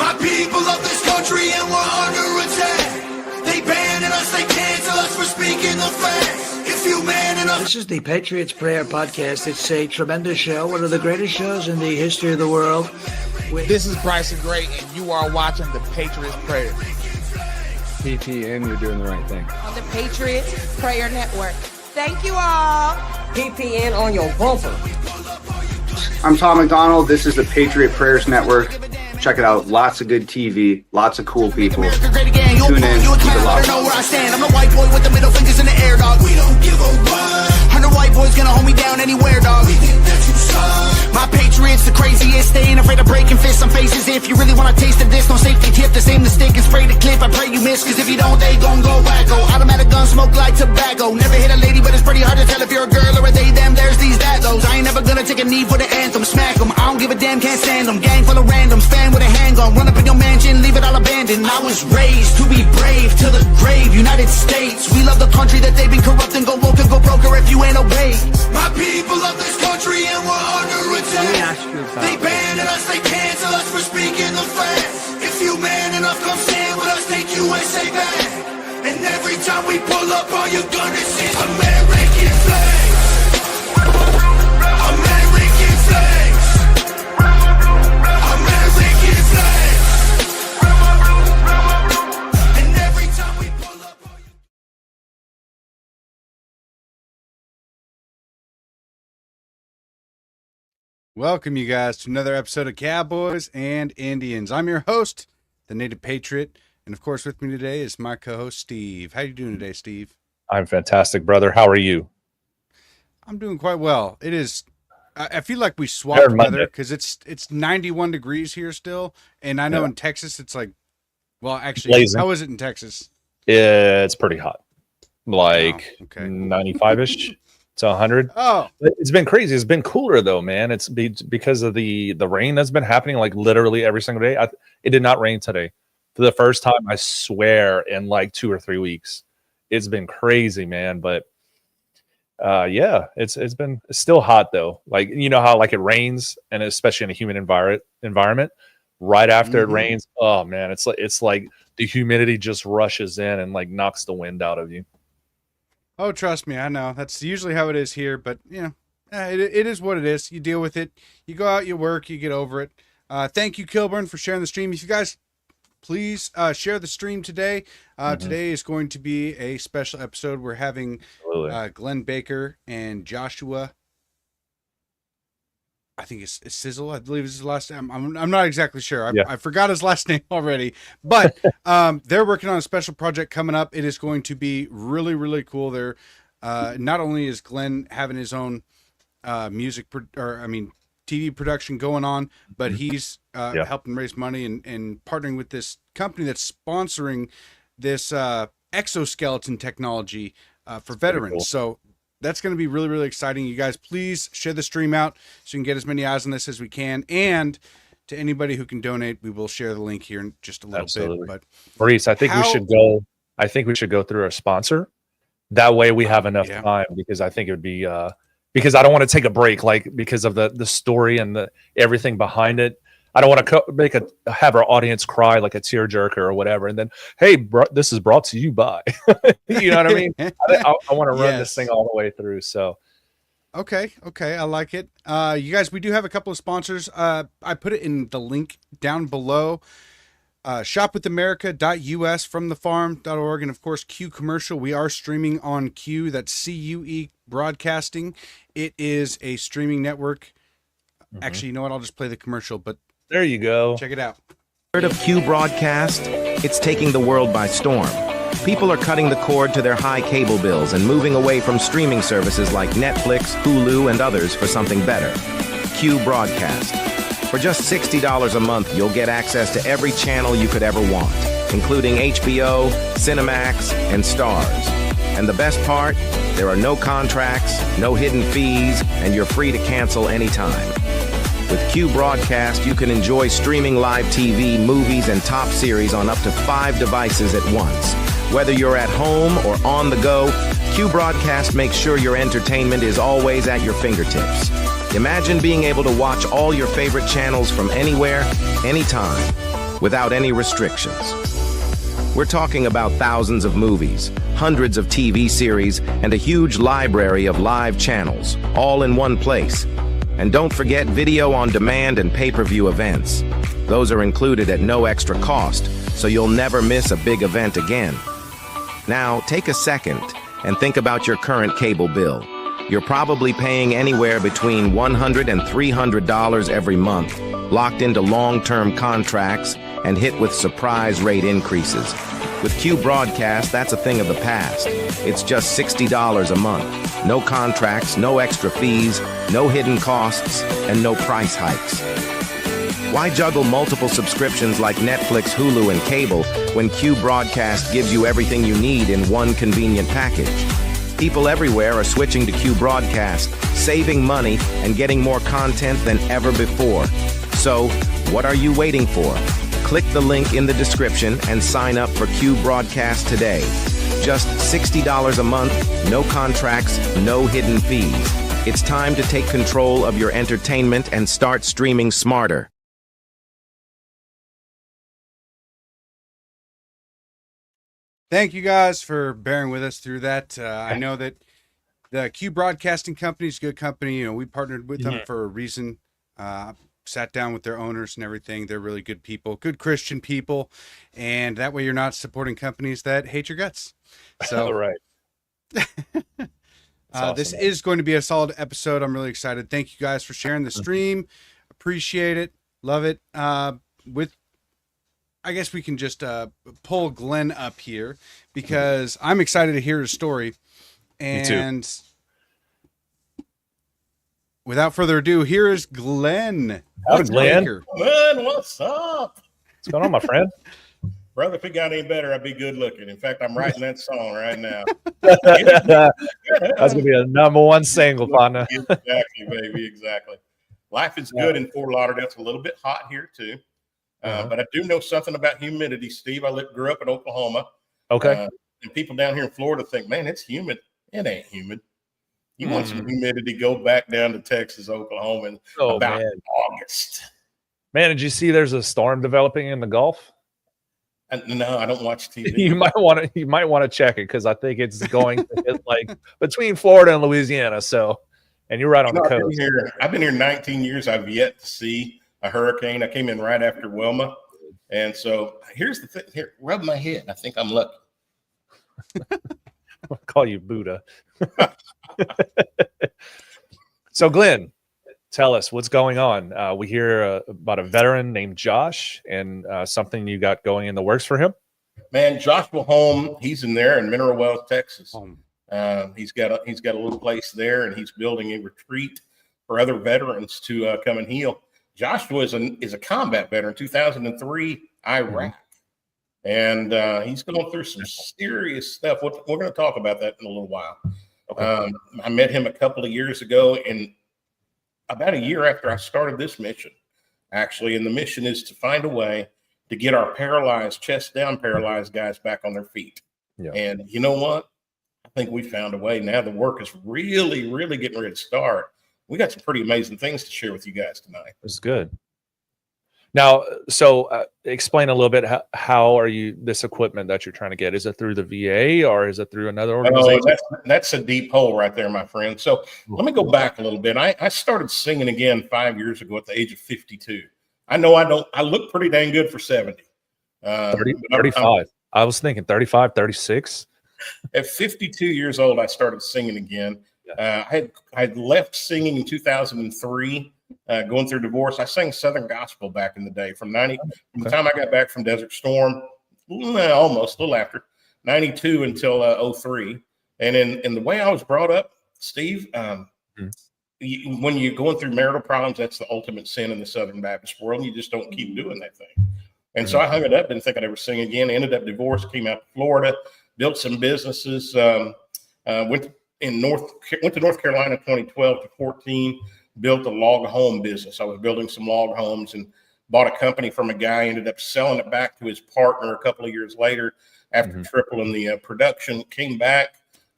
My people of this country and we're under attack. They banning us, they cancel us for speaking the facts. If you man enough. This is the Patriots Prayer Podcast. It's a tremendous show, one of the greatest shows in the history of the world. This is Bryson Gray, and you are watching the Patriots Prayer. PPN, you're doing the right thing. On the Patriots Prayer Network. Thank you all. PPN on your bumper. I'm Tom McDonald. This is the Patriot Prayers Network. Check it out. Lots of good TV. Lots of cool people. Tune in. Keep it locked. Know where I stand. I'm the white boy with the middle fingers in the air, dog. We don't give a what. 100 white boys gonna hold me down anywhere, dog. We think that you suck. My Patriots the craziest. They ain't afraid of breaking fists on faces. If you really wanna taste of this, no safety tip. The same mistake and spray the clip. I pray you miss, cause if you don't, they gon' go wacko. Automatic gun smoke like tobacco. Never hit a lady, but it's pretty hard to tell if you're a girl or a they, them. There's these, that, those. I ain't never gonna take a knee for the anthem. Smack them. I don't give a damn, can't stand them. Gang full of randoms. Fan with a handgun. Run up in your mansion, leave it all abandoned. I was raised to be brave to the grave. United States, we love the country that they've been corrupting. Go woke and go broker if you ain't obeyed. My people of this country and we're under attack. They banning us, they cancel us for speaking the facts. If you man enough, come stand with us, take USA back. And every time we pull up, all you're gonna see is American flags. American flags. American flags. And every time we pull up, all you... Welcome, you guys, to another episode of Cowboys and Indians. I'm your host, the Native Patriot, and of course, with me today is my co-host, Steve. How you doing today, Steve? I'm fantastic, brother. How are you? I'm doing quite well. It is. I feel like we swapped weather because it's 91 degrees here still, and I know in Texas it's like, well, actually, blazing. How is it in Texas? Yeah, it's pretty hot, like 95ish. to 100. Oh, it's been crazy. It's been cooler though, man. It's because of the rain that's been happening like literally every single day. It did not rain today for the first time, I swear, in like 2 or 3 weeks. It's been crazy, man. But yeah, it's still hot though. Like, you know how like it rains, and especially in a humid environment right after it rains. Oh man, it's like the humidity just rushes in and like knocks the wind out of you. Oh, trust me, I know. That's usually how it is here, but, you know, it is what it is. You deal with it. You go out, you work, you get over it. Thank you, Kilburn, for sharing the stream. If you guys, please share the stream today. Today is going to be a special episode. We're having Glenn Baker and Joshua. I think it's Sizzle. I believe is his last name. I'm not exactly sure. I forgot his last name already. But they're working on a special project coming up. It is going to be really, really cool. They're not only is Glenn having his own TV production going on, but he's helping raise money and partnering with this company that's sponsoring this exoskeleton technology for veterans. Cool. So that's going to be really, really exciting. You guys, please share the stream out so you can get as many eyes on this as we can. And to anybody who can donate, we will share the link here in just a little bit. But Maurice, I think we should go. I think we should go through our sponsor. That way, we have enough time, because I think it would be because I don't want to take a break, like because of the story and the everything behind it. I don't want to have our audience cry like a tearjerker or whatever, and then, hey, this is brought to you by. You know what I mean? I want to run this thing all the way through. So, okay, I like it. You guys, we do have a couple of sponsors. I put it in the link down below. Shopwithamerica.us, fromthefarm.org, and of course Q Commercial. We are streaming on Q. That's CUE Broadcasting. It is a streaming network. Actually, you know what? I'll just play the commercial, but there you go. Check it out. Heard of Q Broadcast? It's taking the world by storm. People are cutting the cord to their high cable bills and moving away from streaming services like Netflix, Hulu, and others for something better. Q Broadcast. For just $60 a month, you'll get access to every channel you could ever want, including HBO, Cinemax, and Stars. And the best part? There are no contracts, no hidden fees, and you're free to cancel anytime. With Q Broadcast, you can enjoy streaming live TV, movies, and top series on up to 5 devices at once. Whether you're at home or on the go, Q Broadcast makes sure your entertainment is always at your fingertips. Imagine being able to watch all your favorite channels from anywhere, anytime. without any restrictions. We're talking about thousands of movies, hundreds of TV series, and a huge library of live channels, all in one place. And don't forget video on demand and pay-per-view events. Those are included at no extra cost, so you'll never miss a big event again. Now, take a second and think about your current cable bill. You're probably paying anywhere between $100 and $300 every month, locked into long-term contracts and hit with surprise rate increases. With Q Broadcast, that's a thing of the past. It's just $60 a month. No contracts, no extra fees, no hidden costs, and no price hikes. Why juggle multiple subscriptions like Netflix, Hulu, and cable when Q Broadcast gives you everything you need in one convenient package? People everywhere are switching to Q Broadcast, saving money and getting more content than ever before. So, what are you waiting for? Click the link in the description and sign up for Q Broadcast today. Just $60 a month, no contracts, no hidden fees. It's time to take control of your entertainment and start streaming smarter. Thank you guys for bearing with us through that. I know that the Q Broadcasting Company is a good company. You know, we partnered with them for a reason. Sat down with their owners and everything. They're really good people, good Christian people, and that way you're not supporting companies that hate your guts. So, right. Awesome, this is going to be a solid episode. I'm really excited. Thank you guys for sharing the stream. Appreciate it. Love it. I guess we can just pull Glenn up here because I'm excited to hear his story. And without further ado, here is Glenn. Howdy, Glenn. Glenn, what's up? What's going on, my friend? Brother, if it got any better, I'd be good looking. In fact, I'm writing that song right now. That's going to be a #1 single, partner. Exactly, baby, exactly. Life is good in Fort Lauderdale. It's a little bit hot here, too. But I do know something about humidity, Steve. I grew up in Oklahoma. Okay. And people down here in Florida think, man, it's humid. It ain't humid. You want some humidity, go back down to Texas, Oklahoma in about August. Man, did you see there's a storm developing in the Gulf? No, I don't watch TV. You might want to check it because I think it's going to hit like between Florida and Louisiana. So, and you're right on the coast. I've been here 19 years. I've yet to see a hurricane. I came in right after Wilma. And so here's the thing. Here, rub my head. I think I'm lucky. I'll call you Buddha. So, Glenn, tell us what's going on. We hear about a veteran named Josh and something you got going in the works for him. Man, Joshua Home, he's in there in Mineral Wells, Texas. He's got a little place there, and he's building a retreat for other veterans to come and heal. Joshua is a combat veteran, 2003 Iraq. And he's going through some serious stuff. We're going to talk about that in a little while. Okay. I met him a couple of years ago, and about a year after I started this mission, actually. And the mission is to find a way to get our paralyzed, chest down paralyzed guys back on their feet. Yeah. And you know what? I think we found a way. Now the work is really, really getting ready to start. We got some pretty amazing things to share with you guys tonight. That's good. Now, so explain a little bit how are you this equipment that you're trying to get? Is it through the VA or is it through another organization? That's a deep hole right there, my friend. So let me go back a little bit. I started singing again 5 years ago at the age of 52. I know I look pretty dang good for 70. 35. I was thinking 35, 36. At 52 years old, I started singing again. I had left singing in 2003. Going through divorce, I sang Southern gospel back in the day from the time I got back from Desert Storm, almost a little after 92 until 03. And in the way I was brought up, Steve, when you're going through marital problems, that's the ultimate sin in the Southern Baptist world. You just don't keep doing that thing. And so I hung it up, didn't think I'd ever sing again. Ended up divorced, came out to Florida, built some businesses, went to North Carolina 2012 to 14. Built a log home business. I was building some log homes and bought a company from a guy, ended up selling it back to his partner a couple of years later after tripling the production. Came back,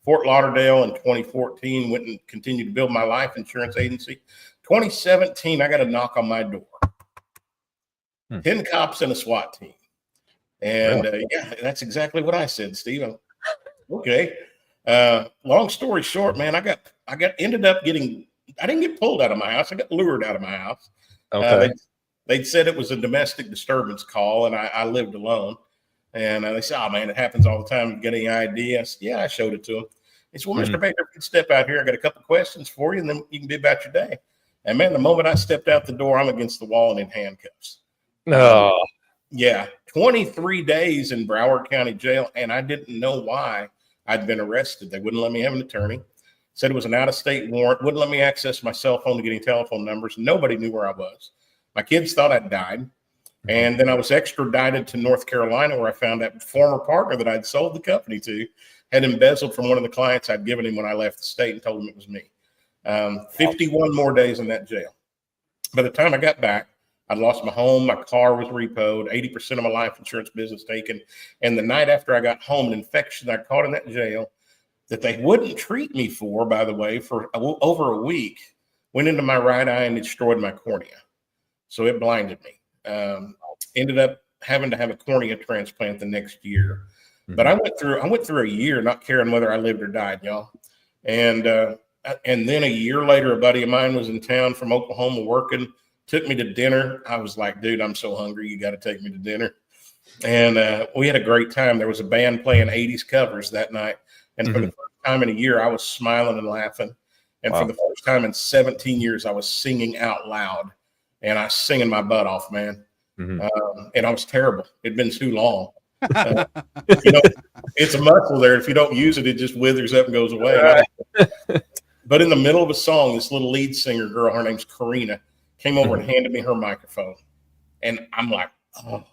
Fort Lauderdale in 2014, went and continued to build my life insurance agency. 2017, I got a knock on my door. 10 cops and a SWAT team. And yeah, that's exactly what I said, Steve. Okay. Long story short, man, I ended up getting, I didn't get pulled out of my house. I got lured out of my house. Okay. They'd said it was a domestic disturbance call, and I lived alone. And they said, "Oh man, it happens all the time. You got any ID?" I said, "Yeah." I showed it to them. They said, "Well, Mr. Baker, if you could step out here, I got a couple questions for you, and then you can be about your day." And man, the moment I stepped out the door, I'm against the wall and in handcuffs. No. Yeah, 23 days in Broward County Jail, and I didn't know why I'd been arrested. They wouldn't let me have an attorney. Said it was an out-of-state warrant. Wouldn't let me access my cell phone to getting telephone numbers. Nobody knew where I was. My kids thought I'd died. And then I was extradited to North Carolina, where I found that former partner that I'd sold the company to had embezzled from one of the clients I'd given him when I left the state and told him it was me. 51 more days in that jail. By the time I got back, I'd lost my home. My car was repoed, 80% of my life insurance business taken. And the night after I got home, an infection I caught in that jail that they wouldn't treat me for, by the way, for over a week, went into my right eye and destroyed my cornea. So it blinded me. Ended up having to have a cornea transplant the next year. But I went through a year not caring whether I lived or died, y'all. And then a year later, a buddy of mine was in town from Oklahoma working, took me to dinner. I was like, dude, I'm so hungry. You got to take me to dinner. And we had a great time. There was a band playing 80s covers that night. And for the first time in a year, I was smiling and laughing. And for the first time in 17 years, I was singing out loud. And I was singing my butt off, man. And I was terrible. It'd been too long. It's a muscle there. If you don't use it, it just withers up and goes away. But in the middle of a song, this little lead singer girl, her name's Karina, came over and handed me her microphone. And I'm like, oh,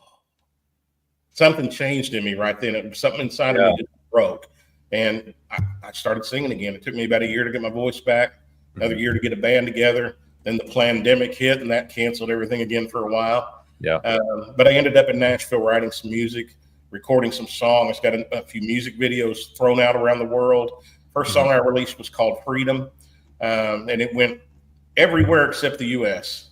something changed in me right then. Something inside of me just broke. And I started singing again. It took me about a year to get my voice back, another year to get a band together. Then the pandemic hit, and that canceled everything again for a while. But I ended up in Nashville writing some music, recording some songs. Got a few music videos thrown out around the world. First song I released was called Freedom. And it went everywhere except the U.S.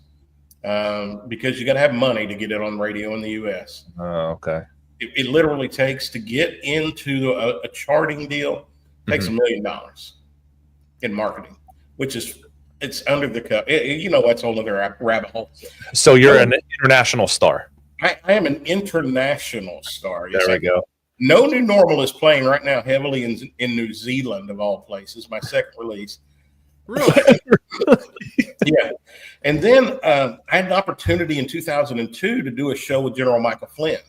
Because you got to have money to get it on radio in the U.S. Oh, okay. It literally takes to get into a charting deal, takes $1 million in marketing, which is, it's under the cup. That's a whole other rabbit hole. So you're an international star. I am an international star. Yes, there we go. No New Normal is playing right now heavily in New Zealand, of all places. My second release. Really? Yeah. And then I had an opportunity in 2002 to do a show with General Michael Flynn.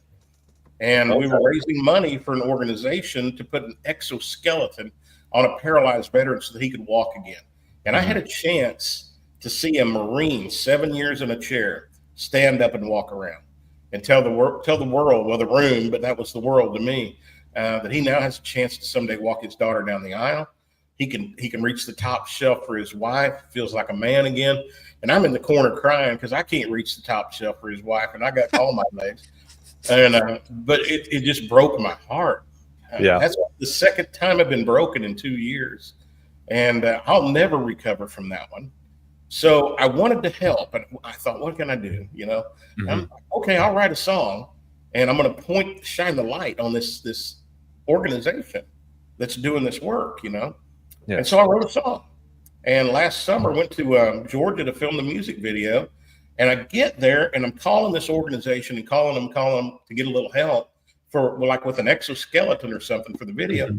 And we were raising money for an organization to put an exoskeleton on a paralyzed veteran so that he could walk again. And I had a chance to see a Marine 7 years in a chair stand up and walk around and tell the world, well, the room, but that was the world to me, that he now has a chance to someday walk his daughter down the aisle. He can reach the top shelf for his wife, feels like a man again. And I'm in the corner crying because I can't reach the top shelf for his wife, and I got all my legs. And but it just broke my heart. That's the second time I've been broken in 2 years. And I'll never recover from that one. So I wanted to help, and I thought, what can I do? Okay, I'll write a song, and I'm going to shine the light on this organization that's doing this work, And so I wrote a song. And last summer, went to Georgia to film the music video. And I get there, and I'm calling this organization and calling them to get a little help for, like, with an exoskeleton or something for the video.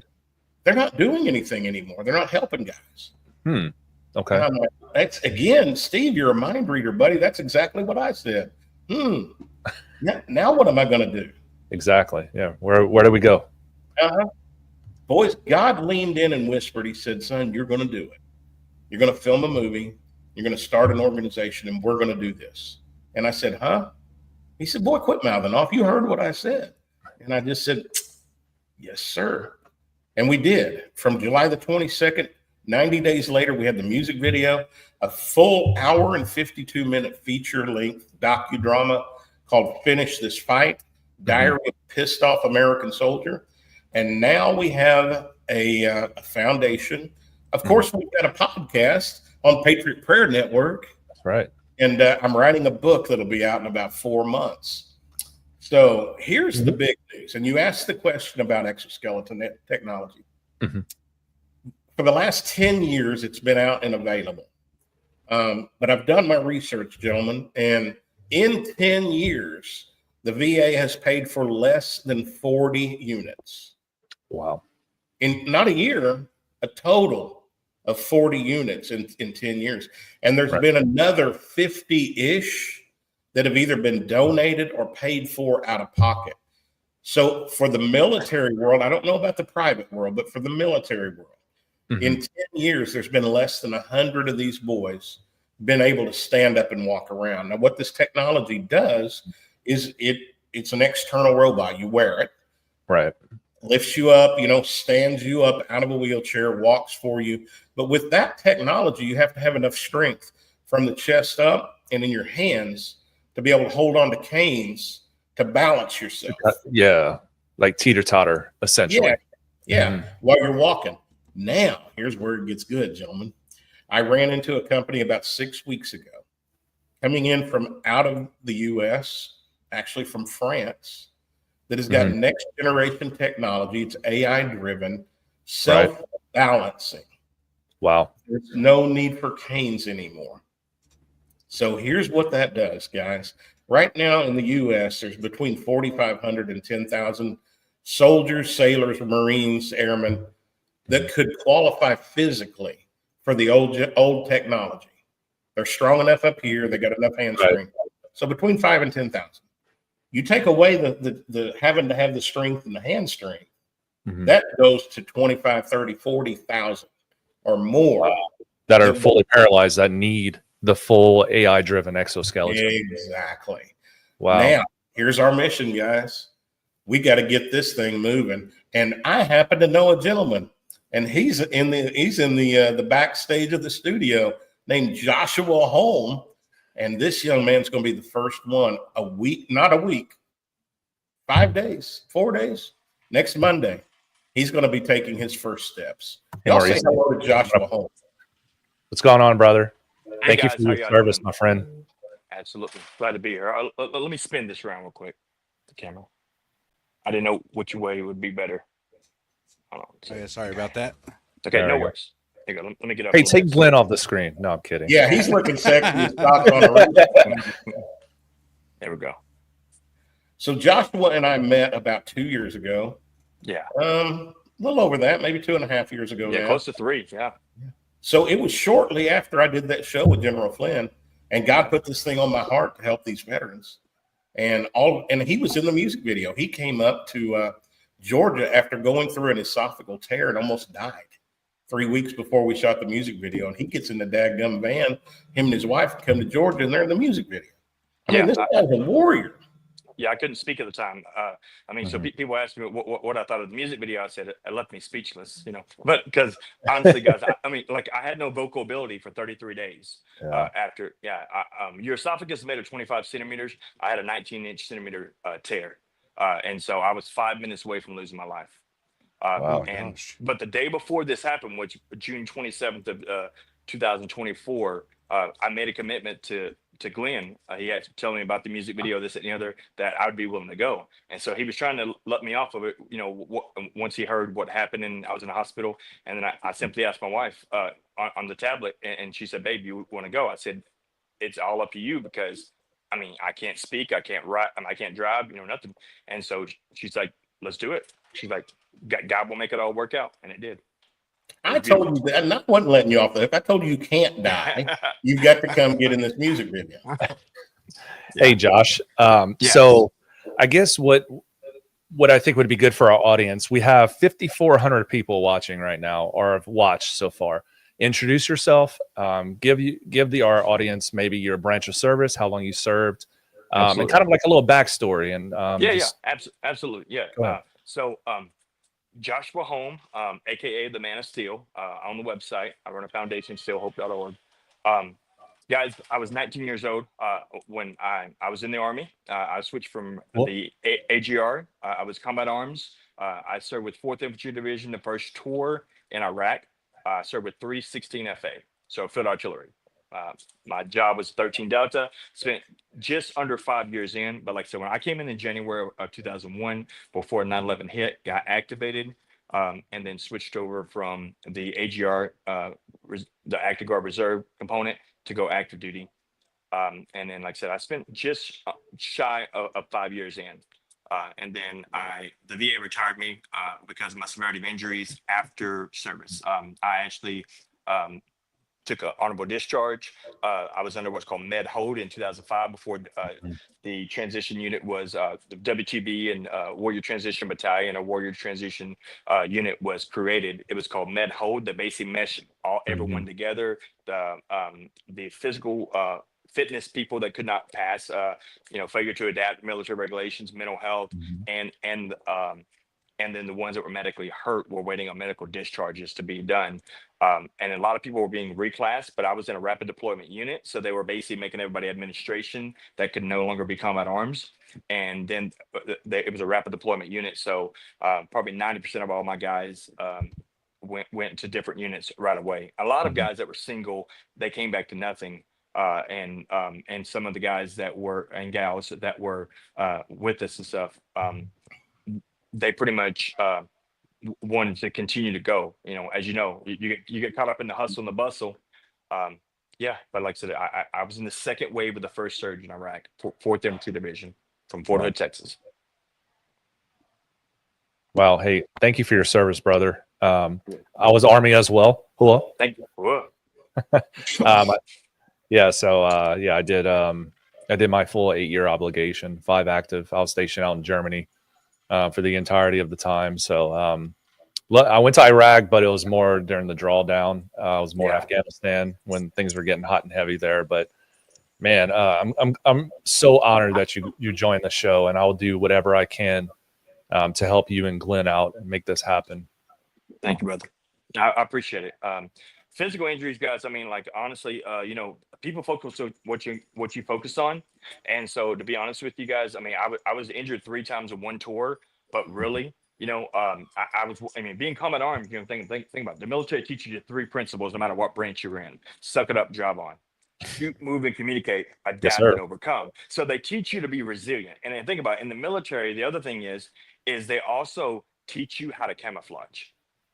They're not doing anything anymore. They're not helping guys. Okay. And I'm like, that's, again, Steve, you're a mind reader, buddy. That's exactly what I said. Now what am I going to do? Exactly. Yeah. Where do we go? Boys, God leaned in and whispered. He said, son, you're going to do it. You're going to film a movie. You're going to start an organization, and we're going to do this. And I said, huh? He said, boy, quit mouthing off. You heard what I said. And I just said, yes, sir. And we did. From July the 22nd, 90 days later, we had the music video, a full hour and 52-minute feature-length docudrama called Finish This Fight, Diary of a Pissed Off American Soldier. And now we have a foundation. Of course, we've got a podcast on Patriot Prayer Network. That's right. And I'm writing a book that'll be out in about 4 months. So here's the big news. And you asked the question about exoskeleton technology. For the last 10 years, it's been out and available. But I've done my research, gentlemen, and in 10 years, the VA has paid for less than 40 units. Wow. In not a year, a total of 40 units in 10 years. And there's been another 50-ish that have either been donated or paid for out of pocket. So for the military world, I don't know about the private world, but for the military world, in 10 years, there's been less than 100 of these boys been able to stand up and walk around. Now, what this technology does is it's an external robot. You wear it. Right. Lifts you up, stands you up out of a wheelchair, walks for you. But with that technology, you have to have enough strength from the chest up and in your hands to be able to hold on to canes to balance yourself. Yeah. Like teeter-totter, essentially. Yeah. While you're walking. Now, here's where it gets good, gentlemen. I ran into a company about 6 weeks ago, coming in from out of the U.S., actually from France, that has got next generation technology. It's AI driven, self-balancing. Wow. There's no need for canes anymore. So here's what that does, guys. Right now in the U.S., there's between 4,500 and 10,000 soldiers, sailors, Marines, airmen that could qualify physically for the old technology. They're strong enough up here. They got enough hand strength. So between 5 and 10,000. You take away the having to have the strength and the hand strength, that goes to 25, 30, 40,000 or more. That are fully paralyzed, that need the full AI-driven exoskeleton. Exactly. Wow. Now, here's our mission, guys. We got to get this thing moving. And I happen to know a gentleman, and he's in the backstage of the studio, named Joshua Holm. And this young man's going to be the first one not a week, 5 days, 4 days, next Monday. He's going to be taking his first steps. Y'all say hello to Joshua Holm. What's going on, brother? Hey Thank guys, you for your service, my friend. Absolutely. Glad to be here. Let me spin this around real quick. The camera. I didn't know which way would be better. Hold on. Oh, yeah, sorry about that. Okay, no worries. Here you go. Let me get up. Hey, take Glenn off the screen. No, I'm kidding. Yeah, he's looking sexy. There we go. So Joshua and I met about 2 years ago. Yeah. A little over that, maybe 2.5 years ago. Yeah, now. close to 3. Yeah. So it was shortly after I did that show with General Flynn, and God put this thing on my heart to help these veterans. And he was in the music video. He came up to Georgia after going through an esophageal tear and almost died 3 weeks before we shot the music video. And he gets in the dadgum van. Him and his wife come to Georgia, and they're in the music video. I mean, this guy's a warrior. Yeah, I couldn't speak at the time. So people asked me what I thought of the music video. I said it left me speechless, But because honestly, guys, I had no vocal ability for 33 days after. Yeah, your esophagus is made of 25 centimeters. I had a 19-centimeter tear, and so I was 5 minutes away from losing my life. But the day before this happened, which June 27th of 2024, I made a commitment to Glenn. He had to tell me about the music video, this and the other, that I would be willing to go. And so he was trying to let me off of it, once he heard what happened and I was in the hospital. And then I simply asked my wife on the tablet, and she said, "Babe, you want to go?" I said, "It's all up to you, because I can't speak, I can't write, I can't drive, nothing." And so she's like, "Let's do it." She's like, God will make it all work out. And it did. I told you that. I wasn't letting you off the hook. I told you you can't die. You've got to come get in this music video. Hey, Josh. So I guess what I think would be good for our audience, we have 5,400 people watching right now, or have watched so far. Introduce yourself. Give our audience maybe your branch of service, how long you served, and kind of like a little backstory. And absolutely. Yeah. Joshua Holm, aka the Man of Steel, on the website. I run a foundation, steelhope.org. Guys, I was 19 years old when I was in the Army. I switched from the AGR. I was combat arms. I served with 4th Infantry Division, the first tour in Iraq. I served with 316 FA, so field artillery. My job was 13 Delta. Spent just under 5 years in, but like I said, when I came in January of 2001, before 9/11 hit, got activated, and then switched over from the AGR, the Active Guard Reserve component, to go active duty. And then, like I said, I spent just shy of 5 years in. And then the VA retired me because of my severity of injuries after service. I actually took an honorable discharge. I was under what's called med hold in 2005 before the transition unit was the WTB and Warrior Transition Battalion or Warrior Transition unit was created. It was called med hold, that basically meshed everyone together. The physical fitness people that could not pass, failure to adapt military regulations, mental health, and then the ones that were medically hurt were waiting on medical discharges to be done. And a lot of people were being reclassed, but I was in a rapid deployment unit. So they were basically making everybody administration that could no longer be combat arms. And then it was a rapid deployment unit. So probably 90% of all my guys went to different units right away. A lot of guys that were single, they came back to nothing. And some of the guys that were, and gals that were with us and stuff, they pretty much wanted to continue to go. As you know, you get caught up in the hustle and the bustle. But like I said, I was in the second wave of the first surge in Iraq, 4th Infantry Division from Fort Hood, Texas. Wow. Hey, thank you for your service, brother. I was Army as well. Hello. Thank you. Whoa. I did my full 8-year obligation, 5 active. I was stationed out in Germany for the entirety of the time. So I went to Iraq, but it was more during the drawdown. It was more Afghanistan when things were getting hot and heavy there. But man, I'm so honored that you joined the show, and I'll do whatever I can to help you and Glenn out and make this happen. Thank you, brother. I appreciate it. Physical injuries, guys. I mean, like, honestly, people focus on what you focus on. And so, to be honest with you guys, I mean, I was injured 3 times in one tour, but really, being combat armed, think about it. The military teaches you 3 principles, no matter what branch you're in: suck it up, job on, shoot, move, and communicate, adapt, and overcome. So they teach you to be resilient. And then think about it, in the military, the other thing is they also teach you how to camouflage.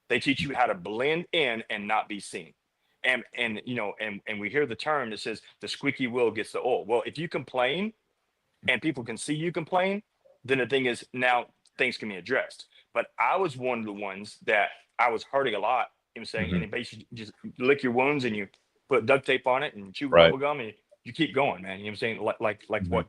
They teach you how to blend in and not be seen. And we hear the term that says the squeaky wheel gets the oil. Well, if you complain and people can see you complain, then the thing is, now things can be addressed. But I was one of the ones that I was hurting a lot. And basically just lick your wounds and you put duct tape on it and chew bubble gum and you keep going, man. You know what I'm saying? Like what,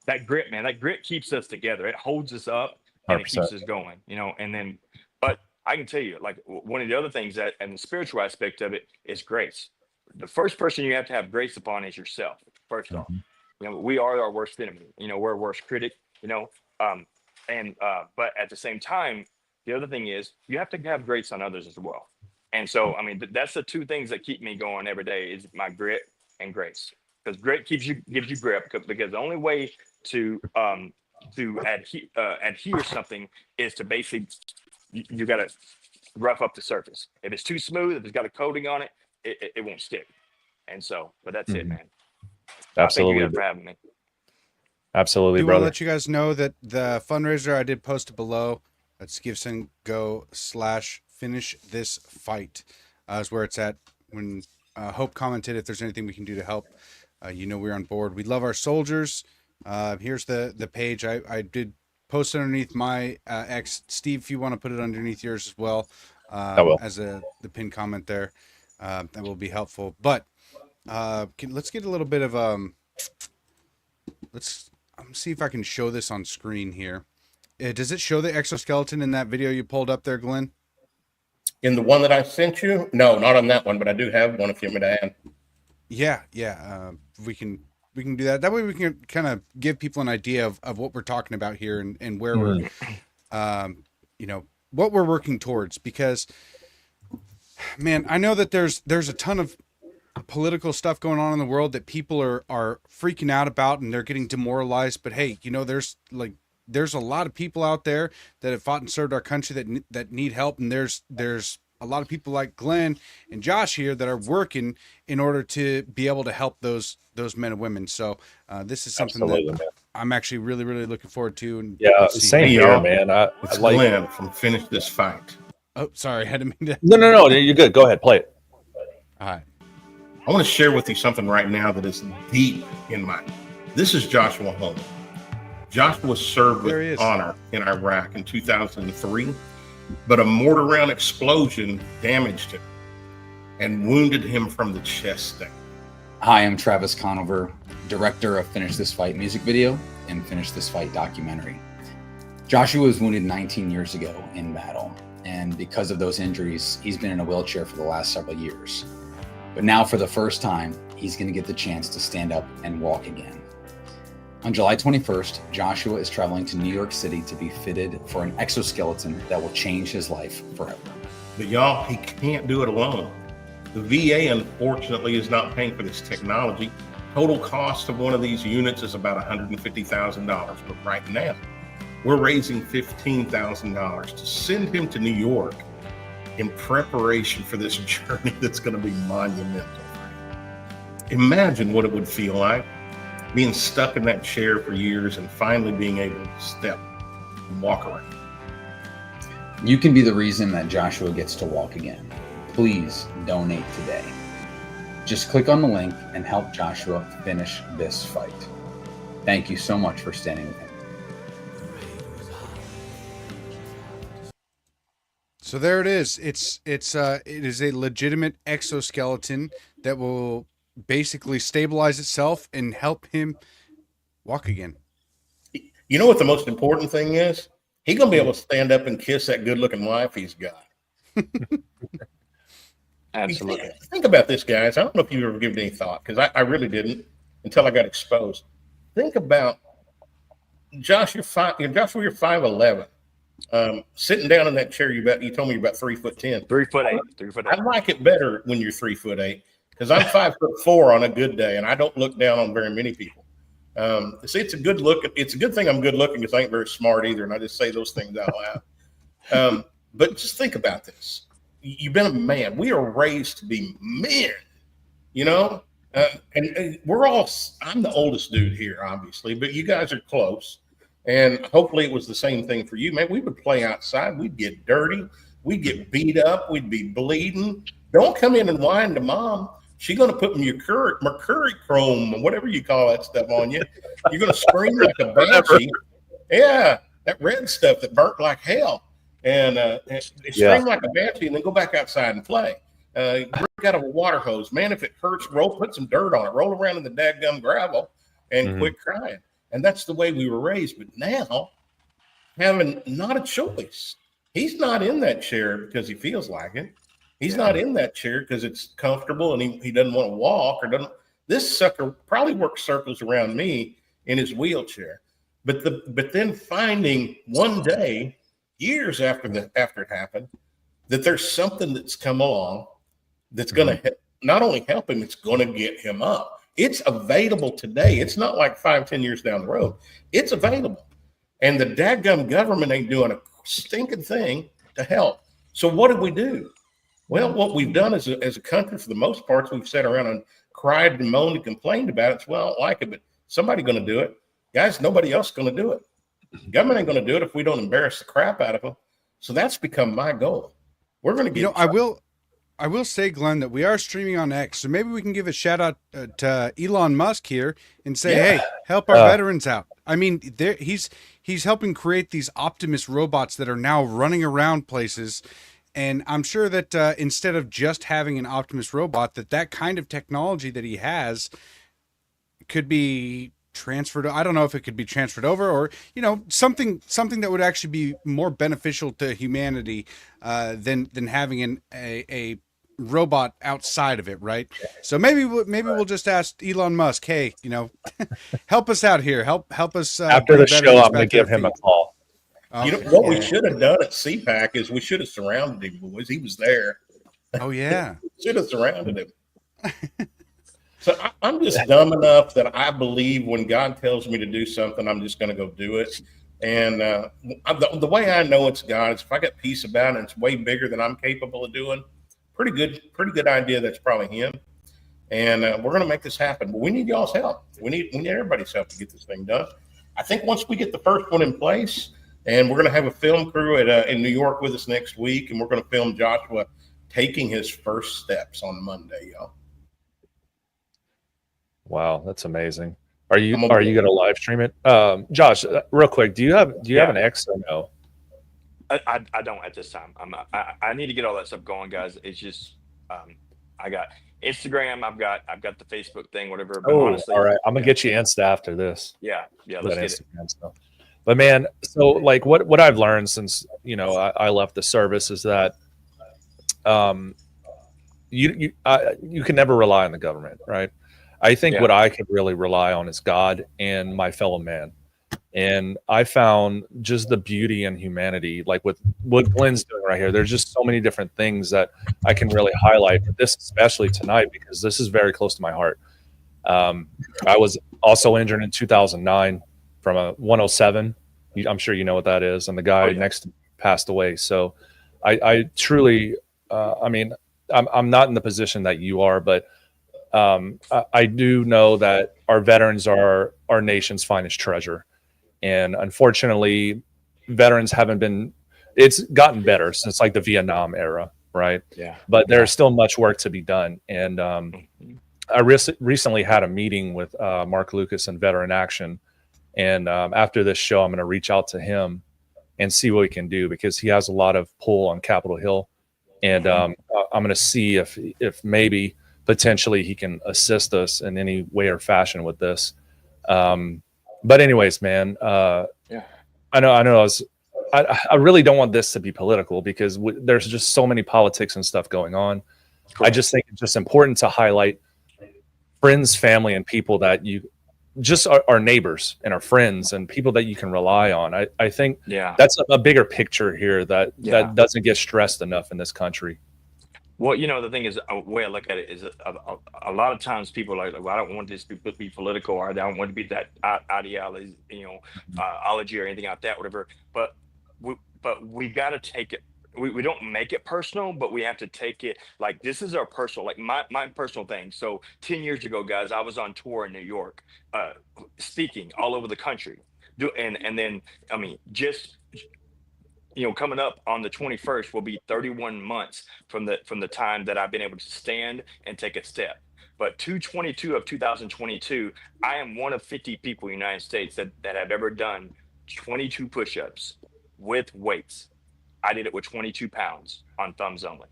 that grit, man, that grit keeps us together. It holds us up and 100%. It keeps us going, and then, but I can tell you, like, one of the other things that, and the spiritual aspect of it, is grace. The first person you have to have grace upon is yourself. First off, we are our worst enemy. We're our worst critic. But at the same time, the other thing is you have to have grace on others as well. And so, I mean, that's the 2 things that keep me going every day is my grit and grace. Because grit gives you grip. Because the only way to adhere something is to basically, you got to rough up the surface. If it's too smooth, if it's got a coating on it, it won't stick. And so, but that's it, man. Absolutely. Thank you guys for having me. Absolutely, brother. I want to let you guys know that the fundraiser I did post below, that's GiveSendGo/finish this fight, is where it's at. When Hope commented if there's anything we can do to help, we're on board. We love our soldiers. Here's the page. I did post underneath my ex. Steve, if you want to put it underneath yours as well, as the pinned comment there, that will be helpful. But let's get a little bit of let's see if I can show this on screen here. Does it show the exoskeleton in that video you pulled up there, Glenn? In the one that I sent you? No, not on that one, but I do have one if you want me to add. Yeah. We can do that. That way we can kind of give people an idea of what we're talking about here and where we're, what we're working towards. Because, man, I know that there's a ton of political stuff going on in the world that people are freaking out about and they're getting demoralized. But hey, there's a lot of people out there that have fought and served our country that need help. And there's a lot of people like Glenn and Josh here that are working in order to be able to help those men and women. So this is something that I'm actually really, really looking forward to. And same here, man. It's Glenn from Finish This Fight. Oh, sorry, I had to mean that. No, you're good. Go ahead, play it. All right. I want to share with you something right now that is deep in my. This is Joshua Holman. Joshua served with honor in Iraq in 2003, but a mortar round explosion damaged him and wounded him from the chest down. Hi, I'm Travis Conover, director of Finish This Fight music video and Finish This Fight documentary. Joshua was wounded 19 years ago in battle, and because of those injuries, he's been in a wheelchair for the last several years. But now, for the first time, he's going to get the chance to stand up and walk again. On July 21st, Joshua is traveling to New York City to be fitted for an exoskeleton that will change his life forever. But y'all, he can't do it alone. The VA, unfortunately, is not paying for this technology. Total cost of one of these units is about $150,000. But right now, we're raising $15,000 to send him to New York in preparation for this journey that's going to be monumental. Imagine what it would feel like being stuck in that chair for years and finally being able to step and walk around. You can be the reason that Joshua gets to walk again. Please donate today. Just click on the link and help Joshua finish this fight. Thank you so much for standing with him. So there it is. It is a legitimate exoskeleton that will basically stabilize itself and help him walk again. You know what the most important thing is? He's gonna be able to stand up and kiss that good-looking wife he's got. Absolutely. Think about this, guys. I don't know if you've ever given any thought, because I really didn't until I got exposed. Think about Josh. You're 5'11". Sitting down in that chair, you told me you're about 3'10". 3'8". 3'8". I like it better when you're 3'8", because I'm 5'4" on a good day, and I don't look down on very many people. See, it's a good look. It's a good thing I'm good looking, because I ain't very smart either, and I just say those things out loud. But just think about this. You've been a man. We are raised to be men, you know, and we're all. I'm the oldest dude here, obviously, but you guys are close. And hopefully it was the same thing for you, man. We would play outside. We'd get dirty. We'd get beat up. We'd be bleeding. Don't come in and whine to mom. She's going to put mercury chrome, whatever you call that stuff on you. You're going to scream like a banshee. Yeah, that red stuff that burnt like hell. And scream like a banshee and then go back outside and play. Drink out of a water hose. Man, if it hurts, put some dirt on it. Roll around in the dadgum gravel and quit crying. And that's the way we were raised. But now, having not a choice, he's not in that chair because he feels like it. He's not in that chair because it's comfortable and he doesn't want to walk or doesn't. This sucker probably works circles around me in his wheelchair. But then finding one day, years after it happened, that there's something that's come along that's going to not only help him, it's going to get him up. It's available today. It's not like 5-10 years down the road. It's available. And the dadgum government ain't doing a stinking thing to help. So what did we do? Well, what we've done as a country, for the most part, we've sat around and cried and moaned and complained about it. Well, I don't like it, but somebody's going to do it. Guys, nobody else is going to do it. The government ain't going to do it if we don't embarrass the crap out of them. So that's become my goal. We're going to get. I will say, Glenn, that we are streaming on X, so maybe we can give a shout out to Elon Musk here and say, "Hey, help our veterans out." I mean, he's helping create these Optimus robots that are now running around places, and I'm sure that instead of just having an Optimus robot, that kind of technology that he has could be transferred. I don't know if it could be transferred over, or something that would actually be more beneficial to humanity than having a robot outside of it, right? So maybe we'll just ask Elon Musk, hey, help us out here, help us. After the show, I'm going to give him a call. What we should have done at CPAC is we should have surrounded him, boys. He was there. Oh yeah, should have surrounded him. So I'm just dumb enough that I believe when God tells me to do something, I'm just going to go do it. And the way I know it's God is if I got peace about it and it's way bigger than I'm capable of doing, pretty good idea that's probably him. And we're going to make this happen. But we need y'all's help. We need everybody's help to get this thing done. I think once we get the first one in place, and we're going to have a film crew in New York with us next week, and we're going to film Joshua taking his first steps on Monday, y'all. Wow, that's amazing. Are you going to live stream it? Josh, real quick, do you have an X or no? I don't at this time. I need to get all that stuff going, guys. It's just I got Instagram, I've got the Facebook thing, whatever. But honestly, all right. I'm gonna get you Insta after this. Yeah, let's get Instagram stuff. But man, so like what I've learned since I left the service is that you can never rely on the government, right? I think what I could really rely on is God and my fellow man. And I found just the beauty and humanity, like with what Glenn's doing right here. There's just so many different things that I can really highlight, but this especially tonight, because this is very close to my heart. I was also injured in 2009 from a 107. I'm sure you know what that is. And the guy next to me passed away. So I truly, I mean, I'm not in the position that you are, but I do know that our veterans are our nation's finest treasure. And unfortunately, veterans haven't been, it's gotten better since like the Vietnam era, right? Yeah. But there's still much work to be done. And I recently had a meeting with Mark Lucas and Veteran Action. And after this show, I'm going to reach out to him and see what we can do, because he has a lot of pull on Capitol Hill. And I'm going to see if maybe potentially he can assist us in any way or fashion with this. But anyways, man, I know I really don't want this to be political, because there's just so many politics and stuff going on. Cool. I just think it's just important to highlight friends, family, and people that you just are neighbors and our friends and people that you can rely on. I think that's a bigger picture here that doesn't get stressed enough in this country. Well, the thing is, a way I look at it is a lot of times people are like, well, I don't want this to be political, or I don't want to be that ideology, ology or anything like that, whatever. But we got to take it. We don't make it personal, but we have to take it like this is our personal, like my personal thing. So 10 years ago, guys, I was on tour in New York, speaking all over the country. And then, I mean, just coming up on the 21st will be 31 months from the time that I've been able to stand and take a step. But 2/22 of 2022, I am one of 50 people in the United States that have ever done 22 push-ups with weights. I did it with 22 pounds on thumbs only.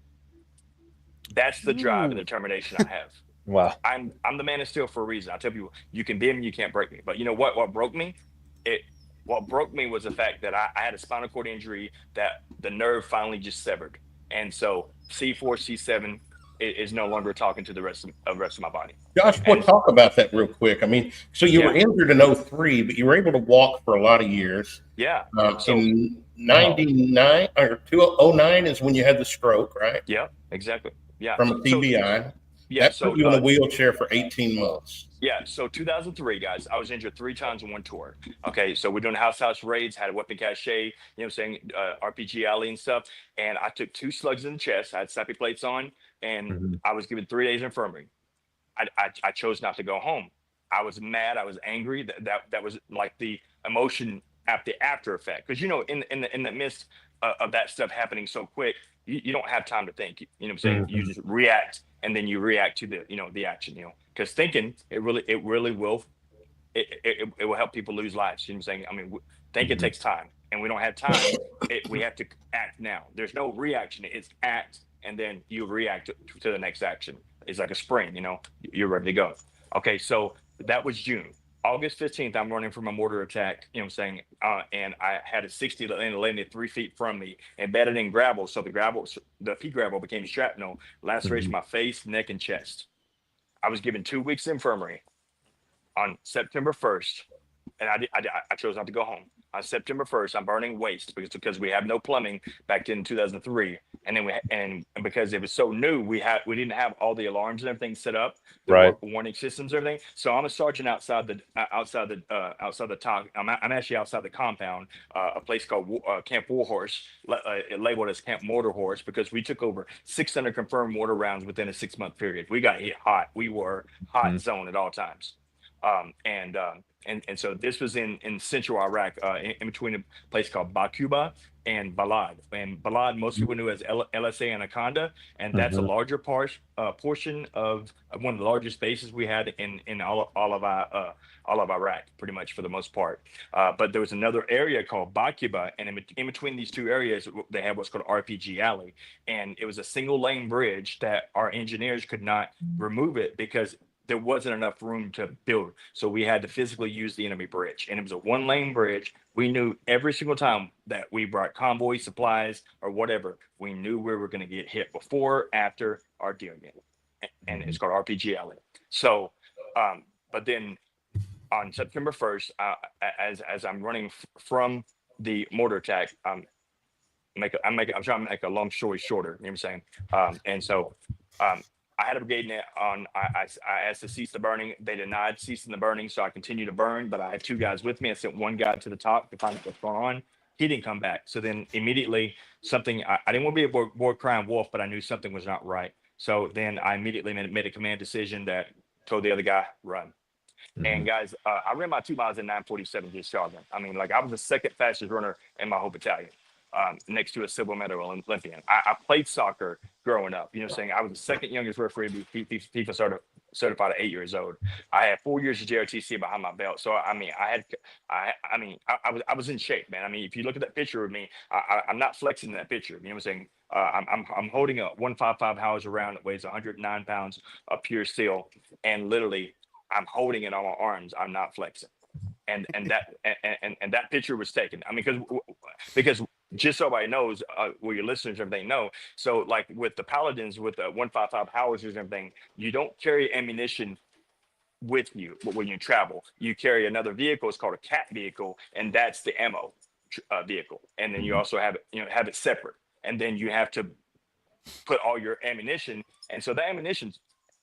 That's the drive and determination I have. Wow. I'm the man of steel for a reason. I tell people, you can bend me, you can't break me. But you know what broke me? What broke me was the fact that I had a spinal cord injury that the nerve finally just severed. And so C4, C7 is no longer talking to the rest of my body. Josh, we'll talk about that real quick. I mean, so you were injured in 2003, but you were able to walk for a lot of years. Yeah. In 99 or 2009 is when you had the stroke, right? Yeah, exactly. Yeah. From a TBI. That put you in a wheelchair for 18 months. Yeah, so 2003, guys, I was injured 3 times in one tour. Okay, so we're doing house raids, had a weapon cache, RPG alley and stuff. And I took 2 slugs in the chest. I had sappy plates on, and I was given 3 days infirmary. I chose not to go home. I was mad. I was angry. That was like the emotion after effect. Because, in the midst of that stuff happening so quick, you don't have time to think. You know what I'm saying? You just react, and then you react to the action. Because thinking it really will help people lose lives. You know what I'm saying? I mean, thinking takes time, and we don't have time. We have to act now. There's no reaction. It's act, and then you react to the next action. It's like a spring. You're ready to go. Okay, so that was June. August 15th, I'm running from a mortar attack, and I had a 60 that landed 3 feet from me, embedded in gravel. So the pea gravel became shrapnel, lacerated my face, neck, and chest. I was given 2 weeks infirmary on September 1st, and I chose not to go home. On September 1st, I'm burning waste because we have no plumbing back in 2003, And then and because it was so new, we didn't have all the alarms and everything set up, Right. warning systems, and everything. So I'm a sergeant outside the top. I'm actually outside the compound, a place called Camp Warhorse, labeled as Camp Mortar Horse, because we took over 600 confirmed mortar rounds within a 6-month period. We got hit hot. We were hot zone at all times. And so this was in central Iraq, in between a place called Bakuba and Balad. And Balad, most people knew as LSA Anaconda, and that's a larger portion of one of the largest bases we had in all of Iraq, pretty much for the most part. But there was another area called Bakuba, and in between these two areas, they had what's called RPG Alley, and it was a single lane bridge that our engineers could not remove it because there wasn't enough room to build. So we had to physically use the enemy bridge. And it was a 1-lane bridge. We knew every single time that we brought convoy supplies or whatever, we knew we were going to get hit before, after, or during it. And it's called RPG Alley. So, but then on September 1st, as I'm running from the mortar attack, I'm trying to make a long story shorter. You know what I'm saying? And so, I had a brigade net on. I asked to cease the burning. They denied ceasing the burning, so I continued to burn. But I had 2 guys with me. I sent one guy to the top to find out what's going on. He didn't come back. So then immediately I didn't want to be a board crying wolf, but I knew something was not right. So then I immediately made a command decision that told the other guy, run. And guys, I ran my 2 miles in 9:47 just jogging. I mean, like, I was the second fastest runner in my whole battalion, next to a silver medal Olympian. I played soccer growing up. You know what I'm saying? I was the second youngest referee to be FIFA certified at 8 years old. I had 4 years of JRTC behind my belt. So, I mean, I was in shape, man. I mean, if you look at that picture of me, I'm not flexing in that picture. You know what I'm saying? I'm holding a 155 Hauser round that weighs 109 pounds of pure steel, and literally I'm holding it on my arms. I'm not flexing. And that picture was taken. I mean, because just so everybody knows, well, your listeners, everything know. So, like with the Paladins, with the 155 howitzers and everything, you don't carry ammunition with you when you travel. You carry another vehicle. It's called a CAT vehicle, and that's the ammo vehicle. And then you also have it separate. And then you have to put all your ammunition. And so the ammunition,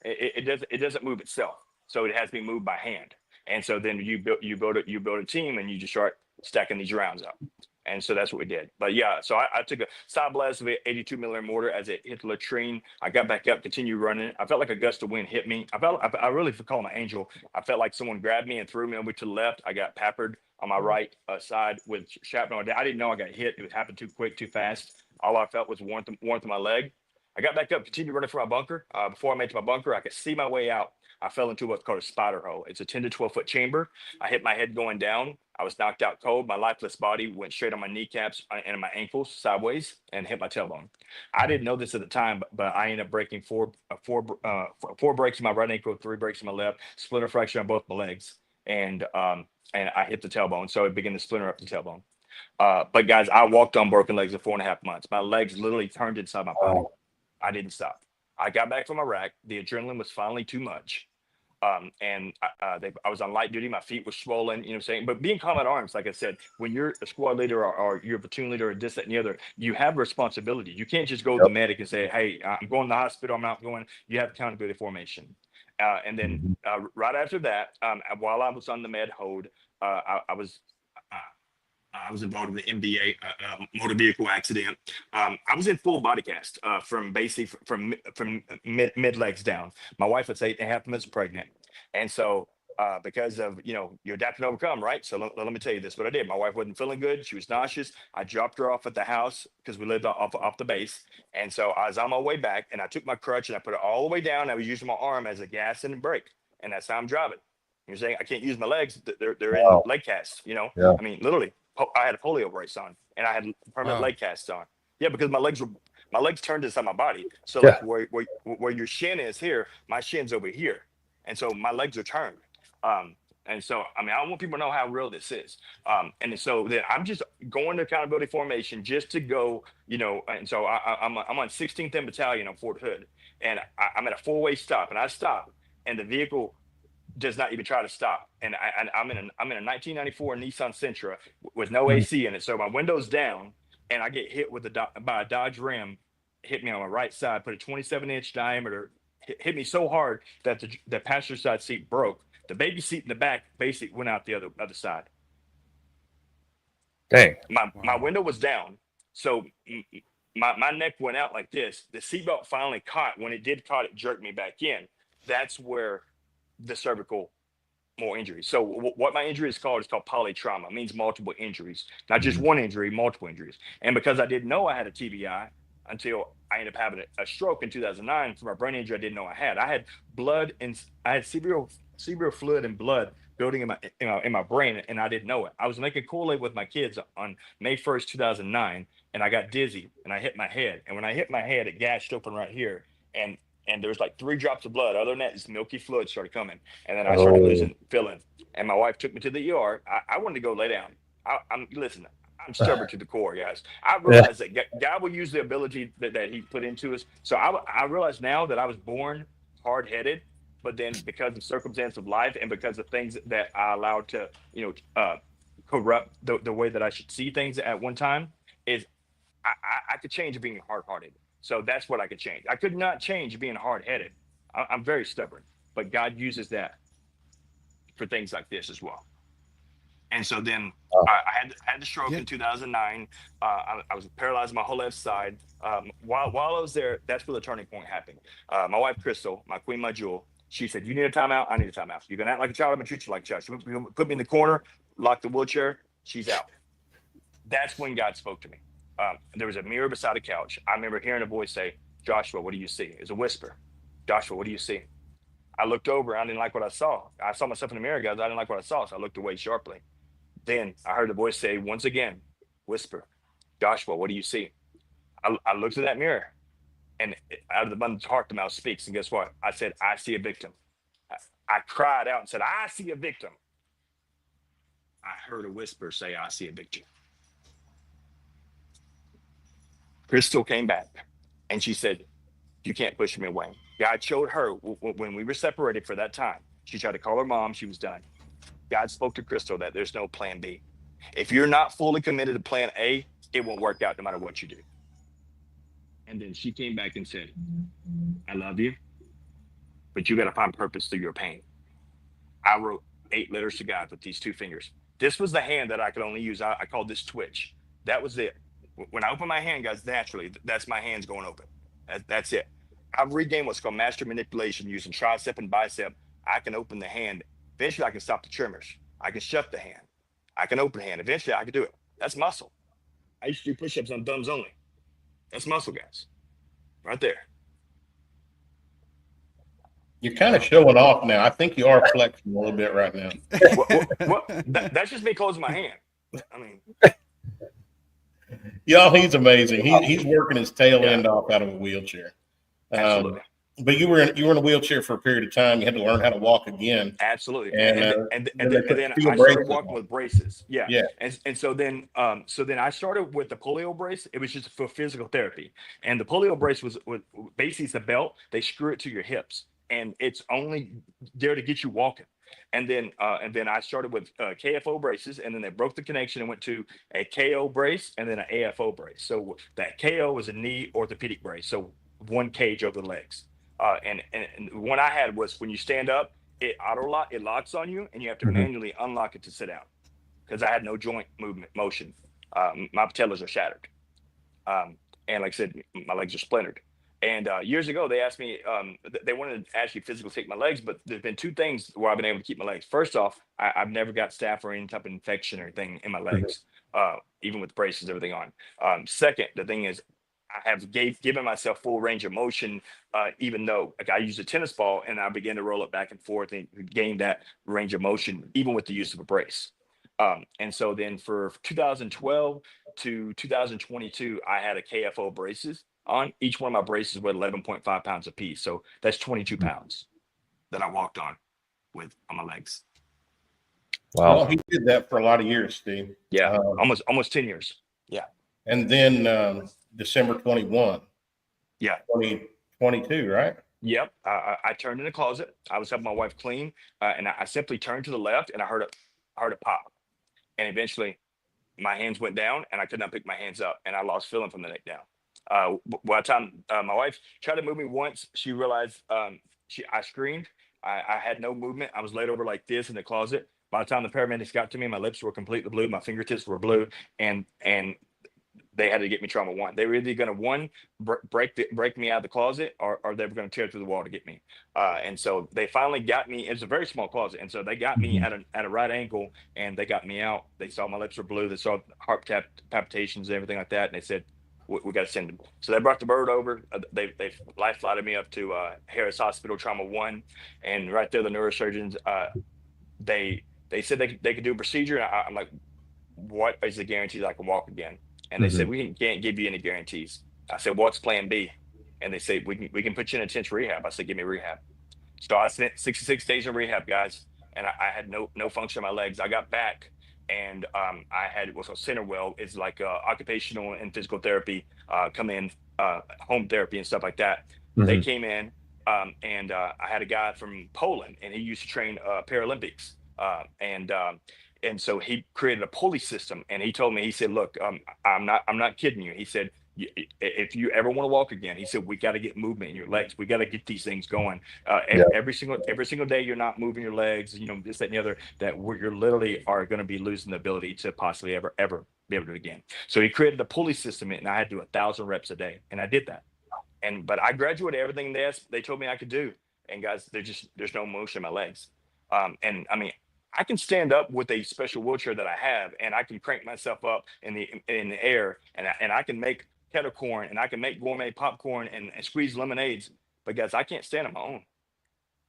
it doesn't move itself. So it has to be moved by hand. And so then you build a team, and you just start stacking these rounds up. And so that's what we did. But yeah, so I took a side blast of an 82 millimeter mortar as it hit the latrine. I got back up, continued running. I felt like a gust of wind hit me. I really call him an angel. I felt like someone grabbed me and threw me over to the left. I got peppered on my right side with shrapnel. I didn't know I got hit. It happened too quick, too fast. All I felt was warmth in my leg. I got back up, continued running for my bunker. Before I made it to my bunker, I could see my way out. I fell into what's called a spider hole. It's a 10 to 12 foot chamber. I hit my head going down. I was knocked out cold. My lifeless body went straight on my kneecaps and my ankles sideways and hit my tailbone. I didn't know this at the time, but I ended up breaking four breaks in my right ankle, 3 breaks in my left, splinter fracture on both my legs, and I hit the tailbone. So it began to splinter up the tailbone. But guys, I walked on broken legs for 4.5 months. My legs literally turned inside my body. I didn't stop. I got back from Iraq. The adrenaline was finally too much. I was on light duty. My feet were swollen, you know what I'm saying? But being combat arms, like I said, when you're a squad leader or you're a platoon leader or this, that, and the other, you have responsibility. You can't just go to the medic and say, hey, I'm going to the hospital. I'm not going. You have accountability formation. And then right after that, while I was on the med hold, I was involved in the MBA motor vehicle accident. I was in full body cast from mid legs down. My wife was 8.5 months pregnant, and so because of you adapt and overcome, right? So let me tell you this: what I did. My wife wasn't feeling good; she was nauseous. I dropped her off at the house because we lived off the base, and so I was on my way back, and I took my crutch and I put it all the way down. I was using my arm as a gas and a brake, and that's how I'm driving. You're saying I can't use my legs; they're in leg casts. Yeah. I mean, literally. I had a polio brace on, and I had permanent leg casts on. Yeah, because my legs turned inside my body. So like where your shin is here, my shin's over here, and so my legs are turned. And so I mean, I want people to know how real this is. And so then I'm just going to accountability formation just to go, And so I'm on 16th M Battalion on Fort Hood, and I'm at a 4-way stop, and I stop, and the vehicle does not even try to stop. And I'm in a 1994 Nissan Sentra with no AC in it. So my window's down, and I get hit by a Dodge Ram hit me on my right side, put a 27-inch diameter, hit me so hard that the passenger side seat broke. The baby seat in the back basically went out the other side. Dang. My window was down, so my neck went out like this. The seatbelt finally caught. When it did caught, it jerked me back in. That's where the cervical more injuries. So what my injury is called polytrauma. It means multiple injuries, not just one injury, multiple injuries. And because I didn't know I had a TBI until I ended up having a stroke in 2009 from a brain injury I didn't know I had. I had blood and I had cerebral fluid and blood building in my brain, and I didn't know it. I was making Kool-Aid with my kids on May 1st, 2009, and I got dizzy and I hit my head. And when I hit my head, it gashed open right here. And there was like 3 drops of blood. Other than that, this milky fluid started coming. And then I started losing feeling. And my wife took me to the ER. I wanted to go lay down. Listen, I'm stubborn to the core, guys. I realized that God will use the ability that he put into us. So I realize now that I was born hard-headed, but then because of circumstance of life and because of things that I allowed to, corrupt the way that I should see things at one time, is I could change being hard-hearted. So that's what I could change. I could not change being hard-headed. I'm very stubborn, but God uses that for things like this as well. And so then I had the stroke in 2009. I was paralyzed my whole left side. While I was there, that's where the turning point happened. My wife, Crystal, my queen, my jewel, she said, "You need a timeout. I need a timeout. You're going to act like a child. I'm going to treat you like a child." She put me in the corner, locked the wheelchair. She's out. That's when God spoke to me. There was a mirror beside a couch. I remember hearing a voice say, "Joshua, what do you see?" It was a whisper. "Joshua, what do you see?" I looked over. I didn't like what I saw. I saw myself in the mirror, guys. I didn't like what I saw, so I looked away sharply. Then I heard the voice say once again, whisper, "Joshua, what do you see?" I looked at that mirror, and out of the abundance of heart, the mouth speaks. And guess what? I said, "I see a victim." I cried out and said, "I see a victim." I heard a whisper say, "I see a victim." Crystal came back, and she said, "You can't push me away." God showed her when we were separated for that time. She tried to call her mom. She was done. God spoke to Crystal that there's no plan B. If you're not fully committed to plan A, it won't work out no matter what you do. And then she came back and said, "I love you, but you got to find purpose through your pain." I wrote 8 letters to God with these 2 fingers. This was the hand that I could only use. I called this twitch. That was it. When I open my hand, guys, naturally, that's my hands going open. That's it. I've regained what's called master manipulation using tricep and bicep. I can open the hand. Eventually, I can stop the tremors. I can shut the hand. I can open the hand. Eventually, I can do it. That's muscle. I used to do push-ups on thumbs only. That's muscle, guys. Right there. You're kind of showing off now. I think you are flexing a little bit right now. That's just me closing my hand. I mean, y'all, he's amazing. He's working his tail end off out of a wheelchair. Absolutely. But you were in a wheelchair for a period of time. You had to learn how to walk again. Absolutely. And then I started walking with braces. Yeah. And so then I started with the polio brace. It was just for physical therapy. And the polio brace was basically it's a belt. They screw it to your hips, and it's only there to get you walking. And then I started with KFO braces, and then they broke the connection and went to a KO brace and then an AFO brace. So that KO was a knee orthopedic brace. So 1 cage over the legs. And the one I had was when you stand up, it locks on you, and you have to manually unlock it to sit down because I had no joint motion. My patellas are shattered. And like I said, my legs are splintered. And years ago, they asked me, they wanted to actually physically take my legs, but there's been 2 things where I've been able to keep my legs. First off, I've never got staph or any type of infection or anything in my legs, even with braces, everything on. Second, the thing is, I have given myself full range of motion, even though I used a tennis ball and I began to roll it back and forth and gain that range of motion, even with the use of a brace. And so then for 2012 to 2022, I had a KFO braces on. Each one of my braces weighed 11.5 pounds a piece. So that's 22 pounds that I walked on my legs. Wow. Well, he did that for a lot of years, Steve. Yeah. Almost 10 years. Yeah. And then December 21. Yeah. 2022, right? Yep. I turned in the closet. I was helping my wife clean, and I simply turned to the left, and I heard it pop. And eventually, my hands went down, and I could not pick my hands up, and I lost feeling from the neck down. By the time my wife tried to move me once, she realized I screamed. I had no movement. I was laid over like this in the closet. By the time the paramedics got to me, my lips were completely blue, my fingertips were blue, and they had to get me trauma 1. They were either going to break me out of the closet, or they were going to tear through the wall to get me. And so they finally got me. It was a very small closet, and so they got me at a right angle, and they got me out. They saw my lips were blue. They saw heart palpitations and everything like that, and they said, we got to send them. So they brought the bird over. They life flighted me up to Harris Hospital, trauma 1, and right there the neurosurgeons they said they could do a procedure. And I'm like, what is the guarantee that I can walk again? And they said, we can't give you any guarantees. I said, what's plan B? And they said, we can put you in intense rehab. I said, give me rehab. So I spent 66 days in rehab, guys, and I had no function in my legs. I got back, and I had what's called Centerwell. It's like occupational and physical therapy, come in, home therapy and stuff like that. They came in, and I had a guy from Poland, and he used to train Paralympics. And so he created a pulley system, and he told me, he said, look, I'm not kidding you. He said, if you ever want to walk again, he said, we got to get movement in your legs. We got to get these things going. Every single day you're not moving your legs, this, that, and the other, that you're literally are going to be losing the ability to possibly ever be able to do it again. So he created a pulley system, and I had to do 1,000 reps a day, and I did that. But I graduated everything they told me I could do. And guys, there's no motion in my legs. And I mean, I can stand up with a special wheelchair that I have, and I can crank myself up in the air, and I can make kettle corn, and I can make gourmet popcorn and squeeze lemonades. But guys, I can't stand on my own.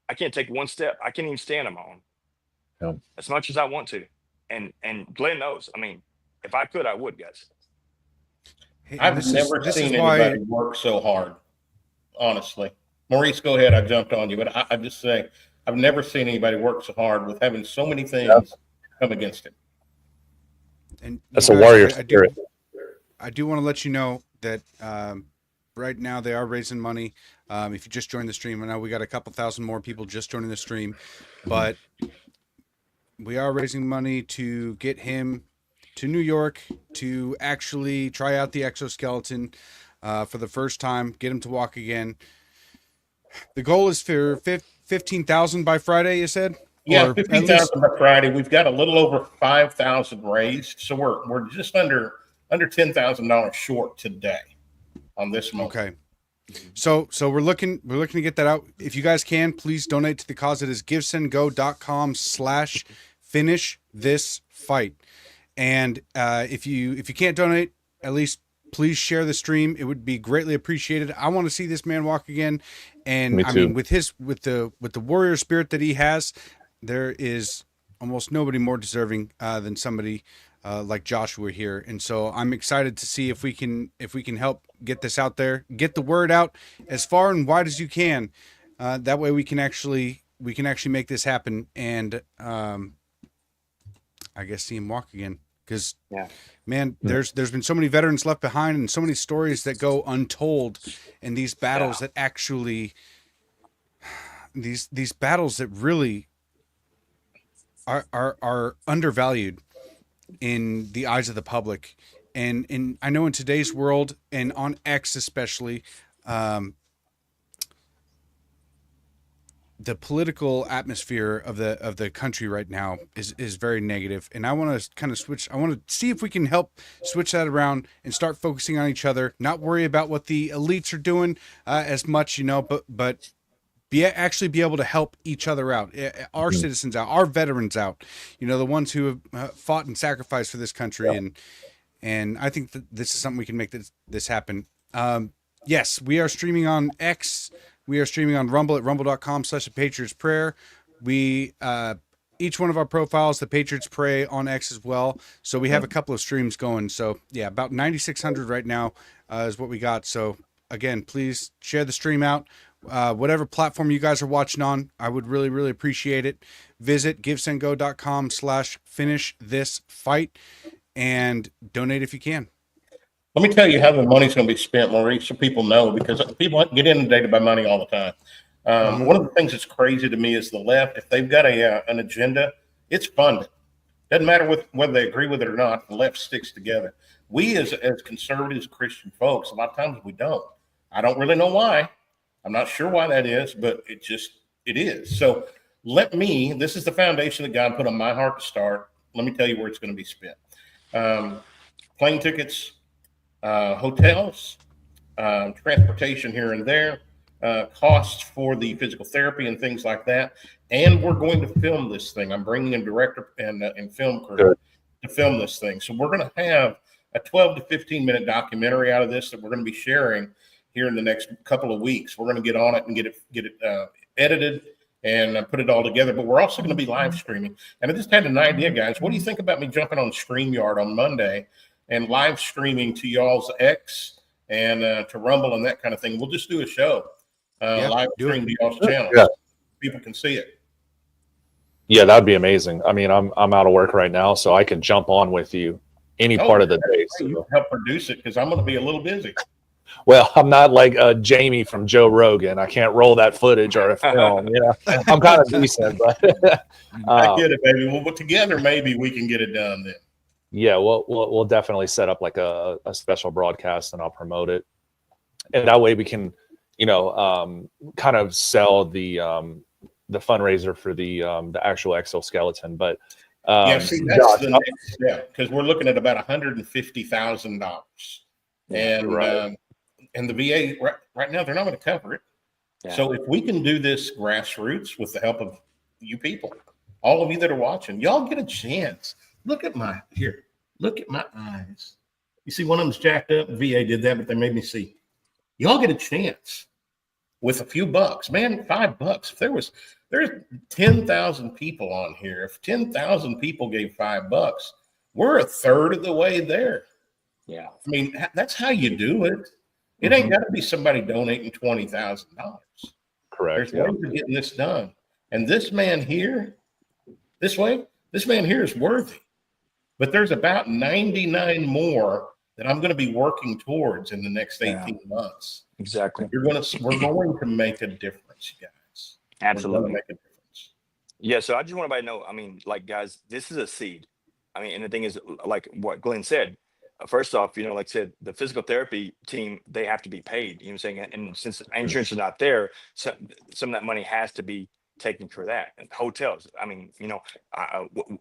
I can't take one step. I can't even stand on my own as much as I want to. And Glenn knows. I mean, if I could, I would, guys. Hey, I've never seen anybody work so hard. Honestly, Maurice, go ahead. I jumped on you, but I just say, I've never seen anybody work so hard with having so many things come against him. And that's a warrior spirit. I do want to let you know that right now they are raising money. If you just joined the stream, I know we got a couple thousand more people just joining the stream, but we are raising money to get him to New York to actually try out the exoskeleton for the first time, get him to walk again. The goal is for 15,000 by Friday, you said? Yeah, 15,000 by Friday. We've got a little over 5,000 raised, so we're just under $10,000 short today on this month. Okay. So we're looking to get that out. If you guys can, please donate to the cause. It is givesendgo.com/finish this fight. And if you can't donate, at least please share the stream. It would be greatly appreciated. I want to see this man walk again. And I mean, with the warrior spirit that he has, there is almost nobody more deserving than somebody like Joshua here. And so I'm excited to see if we can help get this out there, get the word out as far and wide as you can. That way we can actually make this happen. And I guess see him walk again. Because, man, there's been so many veterans left behind and so many stories that go untold in these battles that actually, these battles that really are undervalued in the eyes of the public. And I know in today's world and on X especially, the political atmosphere of the country right now is very negative, and I want to kind of switch. I want to see if we can help switch that around and start focusing on each other, not worry about what the elites are doing as much, but actually be able to help each other out, our citizens out, our veterans out, the ones who have fought and sacrificed for this country, and I think that this is something we can make this happen. Yes, we are streaming on X. We are streaming on Rumble at rumble.com/patriotsprayer. We, each one of our profiles, the Patriots Pray on X as well. So we have a couple of streams going. So yeah, about 9,600 right now is what we got. So again, please share the stream out. Whatever platform you guys are watching on, I would really, really appreciate it. Visit givesendgo.com/finish this fight and donate if you can. Let me tell you how the money's going to be spent, Maurice, so people know, because people get inundated by money all the time. One of the things that's crazy to me is the left. If they've got an agenda, it's funded. Doesn't matter whether they agree with it or not. The left sticks together. We as conservatives, Christian folks, a lot of times we don't. I don't really know why. I'm not sure why that is, but it is. So this is the foundation that God put on my heart to start. Let me tell you where it's going to be spent. Plane tickets, hotels, transportation here and there, costs for the physical therapy and things like that. And we're going to film this thing. I'm bringing a director and film crew to film this thing. So we're going to have a 12 to 15 minute documentary out of this that we're going to be sharing here in the next couple of weeks. We're going to get on it and get it edited and put it all together. But we're also going to be live streaming. And I just had an idea, guys. What do you think about me jumping on StreamYard on Monday and live streaming to y'all's X and to Rumble and that kind of thing? We'll just do a show, live stream to y'all's channel. Yeah. People can see it. Yeah, that'd be amazing. I mean, I'm out of work right now, so I can jump on with you any part of the day. So. Help produce it because I'm going to be a little busy. Well, I'm not like Jamie from Joe Rogan. I can't roll that footage or a film. I'm kind of decent, but I get it, baby. Well, but together maybe we can get it done then. Yeah, we'll definitely set up like a special broadcast, and I'll promote it, and that way we can, kind of sell the fundraiser for the actual exoskeleton. But that's the next step, because we're looking at about $150,000, and the VA right now they're not going to cover it. Yeah. So if we can do this grassroots with the help of you people, all of you that are watching, y'all get a chance. Look at my eyes. You see, one of them's jacked up. VA did that, but they made me see. Y'all get a chance with a few bucks, man. $5. If there's 10,000 people on here. If 10,000 people gave $5, we're a third of the way there. Yeah, I mean that's how you do it. It ain't got to be somebody donating $20,000. Correct. There's ways of getting this done, and this man here is worthy. But there's about 99 more that I'm going to be working towards in the next 18 months. Exactly. We're going to make a difference, guys. Absolutely. Make a difference. Yeah. So I just want everybody to know, I mean, like, guys, this is a seed. I mean, and the thing is, like what Glenn said, first off, like I said, the physical therapy team, they have to be paid, you know what I'm saying? And since insurance is not there, some of that money has to be taking care of that. And hotels, I mean,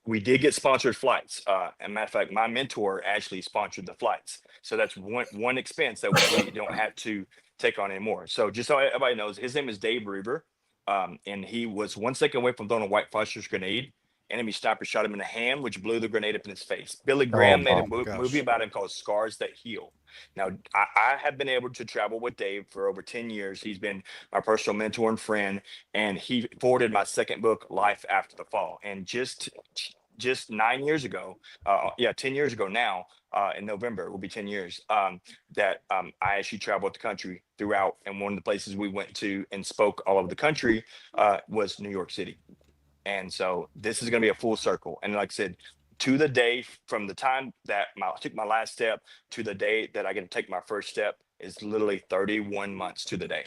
we did get sponsored flights. As a matter of fact, my mentor actually sponsored the flights. So that's one expense that we don't have to take on anymore. So just so everybody knows, his name is Dave Reaver. And he was 1 second away from throwing a white phosphorus grenade. Enemy sniper shot him in the hand, which blew the grenade up in his face. Billy Graham made a movie about him called Scars That Heal. Now, I have been able to travel with Dave for over 10 years. He's been my personal mentor and friend, and he forwarded my second book, Life After the Fall. And just 9 years ago, 10 years ago now, in November, it will be 10 years, that I actually traveled the country throughout. And one of the places we went to and spoke all over the country was New York City. And so this is going to be a full circle. And like I said, to the day from the time that I took my last step to the day that I get to take my first step is literally 31 months to the day.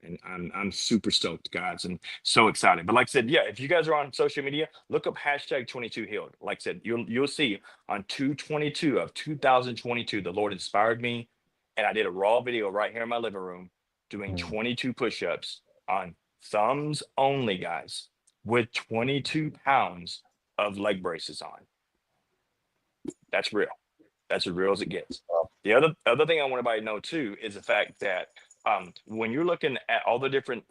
And I'm super stoked, guys, and so excited. But like I said, yeah, if you guys are on social media, look up #22healed. Like I said, you'll see on 2/22 of 2022, the Lord inspired me, and I did a raw video right here in my living room doing 22 push-ups on thumbs only, guys, with 22 pounds of leg braces on. That's real. That's as real as it gets. The other thing I want everybody to know too is the fact that when you're looking at all the different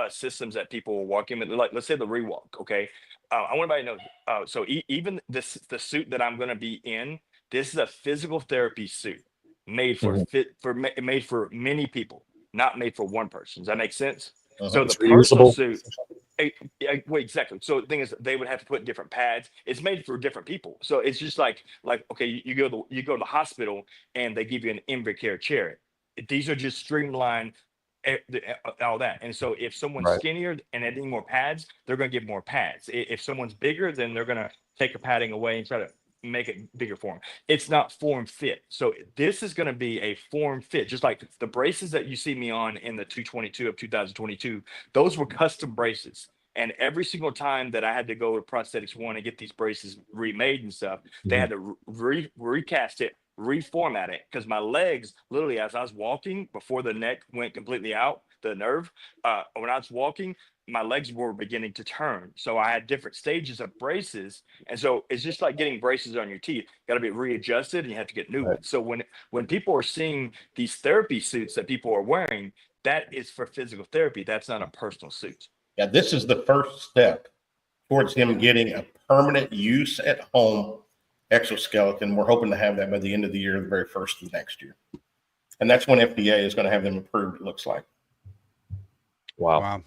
systems that people will walk in with, like let's say the rewalk, okay? I want everybody to know. So even the suit that I'm going to be in, this is a physical therapy suit made for made for many people, not made for one person. Does that make sense? So the personal suit. Well, exactly. So the thing is, they would have to put different pads. It's made for different people. So it's just like okay, you go to the hospital and they give you an Invacare chair. These are just streamlined, all that. And so if someone's skinnier and they need more pads, they're going to give more pads. If someone's bigger, then they're going to take a padding away and try to make it bigger for them. It's not form fit. So this is going to be a form fit, just like the braces that you see me on in the 2/22 of 2022. Those were custom braces. And every single time that I had to go to Prosthetics One and get these braces remade and stuff, they had to recast it reformat it, because my legs, literally, as I was walking, before the neck went completely out, the nerve, when I was walking, my legs were beginning to turn. So I had different stages of braces. And so it's just like getting braces on your teeth, got to be readjusted and you have to get new ones. So when people are seeing these therapy suits that people are wearing, that is for physical therapy. That's not a personal suit. Yeah, this is the first step towards him getting a permanent use at home exoskeleton. We're hoping to have that by the end of the year, the very first of next year. And that's when FDA is going to have them approved, it looks like. Wow.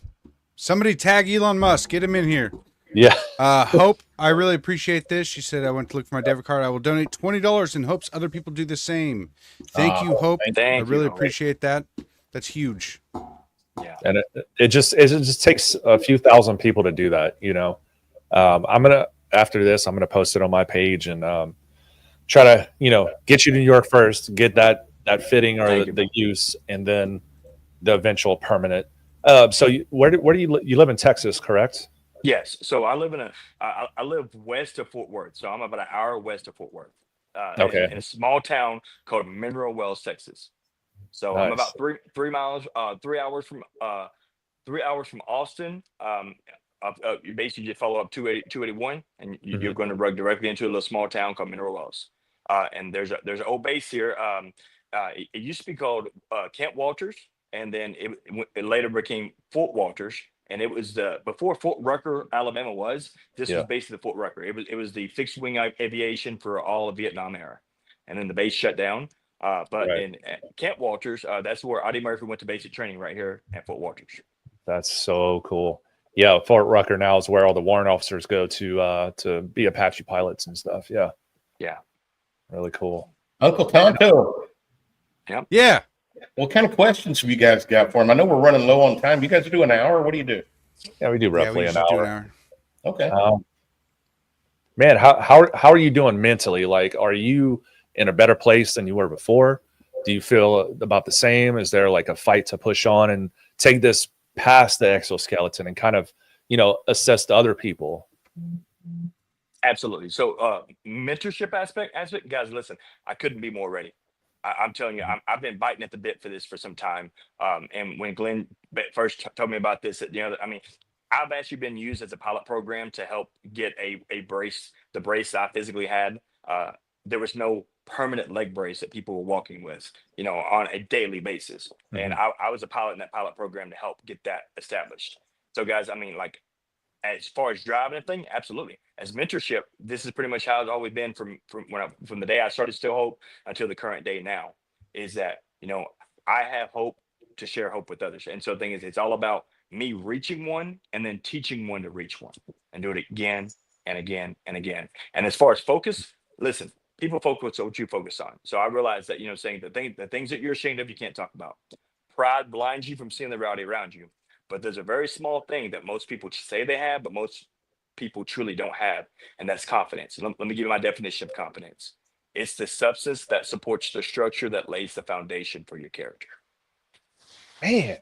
Somebody tag Elon Musk. Get him in here. Yeah. Hope, I really appreciate this. She said, I went to look for my debit card. I will donate $20 in hopes other people do the same. Thank you, Hope. I really appreciate that. That's huge. Yeah. And it just takes a few thousand people to do that, you know. After this, I'm gonna post it on my page and try to, you know, get you to New York first, get that fitting or the use, and then the eventual permanent. So where do you live in Texas, correct? Yes. So I live I live west of Fort Worth. So I'm about an hour west of Fort Worth. Okay. In a small town called Mineral Wells, Texas. So I'm about 3 miles, 3 hours from 3 hours from Austin. You basically just follow up 281, and you're going to run directly into a little small town called Mineral Wells. And there's an old base here. It used to be called Camp Walters, and then it later became Fort Walters. And it was before Fort Rucker, Alabama was. This was basically Fort Rucker. It was the fixed wing aviation for all of Vietnam era, and then the base shut down. But in Camp Walters, that's where Audie Murphy went to basic training, right here at Fort Walters. That's so cool. Yeah, Fort Rucker now is where all the warrant officers go to be Apache pilots and stuff. Yeah. Yeah. Really cool. Uncle Tonto. Yep. Yeah. What kind of questions have you guys got for him? I know we're running low on time. You guys do an hour? What do you do? Yeah, we do roughly an hour. Okay. Man, how are you doing mentally? Like, are you in a better place than you were before? Do you feel about the same? Is there like a fight to push on and take this past the exoskeleton and kind of, you know, assess the other people? Absolutely. So mentorship aspect, guys, listen, I couldn't be more ready. I'm telling you, I've been biting at the bit for this for some time. And when Glenn first told me about this, you know, I mean, I've actually been used as a pilot program to help get a brace, the brace I physically had. There was no permanent leg brace that people were walking with, you know, on a daily basis. And I was a pilot in that pilot program to help get that established. So guys, I mean, like, as far as driving and thing, absolutely. As mentorship, this is pretty much how it's always been from the day I started Still Hope until the current day now, is that, you know, I have hope to share hope with others. And so the thing is, it's all about me reaching one and then teaching one to reach one and do it again and again and again. And as far as focus, listen, people focus on what you focus on. So I realized that, you know, saying the things that you're ashamed of, you can't talk about. Pride blinds you from seeing the reality around you. But there's a very small thing that most people say they have, but most people truly don't have, and that's confidence. And let me give you my definition of confidence. It's the substance that supports the structure that lays the foundation for your character. Man,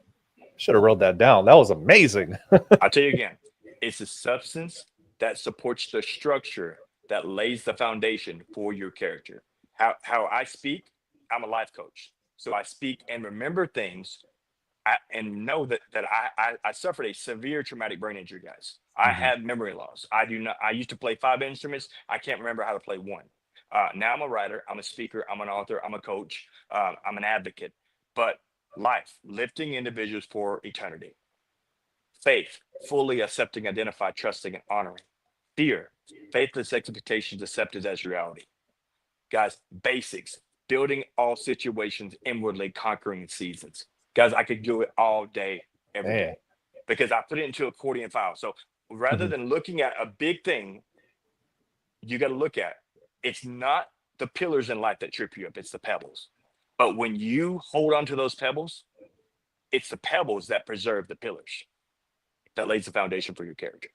should have wrote that down. That was amazing. I'll tell you again. It's the substance that supports the structure that lays the foundation for your character. How I speak, I'm a life coach. So I speak and remember things and know that I suffered a severe traumatic brain injury, guys. I have memory loss. I used to play 5 instruments. I can't remember how to play one. Now I'm a writer, I'm a speaker, I'm an author, I'm a coach, I'm an advocate. But life, lifting individuals for eternity. Faith, fully accepting, identify, trusting, and honoring. Fear, faithless expectations accepted as reality. Guys, basics, building all situations inwardly, conquering seasons. Guys, I could do it all day, every day, because I put it into accordion file. So rather than looking at a big thing, you got to look at, it's not the pillars in life that trip you up, it's the pebbles. But when you hold on to those pebbles, it's the pebbles that preserve the pillars, that lays the foundation for your character.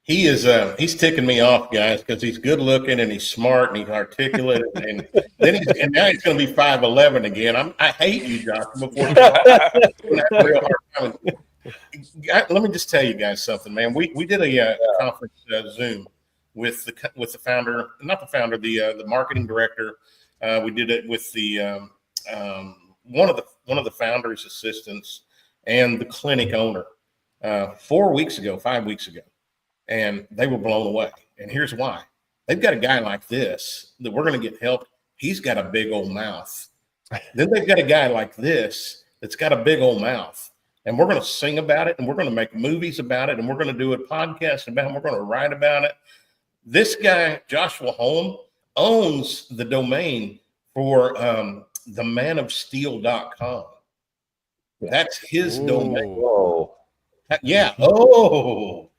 He is he's ticking me off, guys, because he's good looking and he's smart and he's articulate, and then now he's going to be 5'11" again. I hate you, Josh. Let me just tell you guys something, man. We did a conference Zoom with the founder, not the founder, the marketing director. We did it with the one of the founder's assistants and the clinic owner 5 weeks ago, and they were blown away. And here's why: they've got a guy like this that we're going to get help. He's got a big old mouth. Then they've got a guy like this that's got a big old mouth. And we're going to sing about it, and we're going to make movies about it, and we're going to do a podcast about it, and we're going to write about it. This guy, Joshua Holm, owns the domain for themanofsteel.com. That's his domain. Whoa. Yeah. Oh,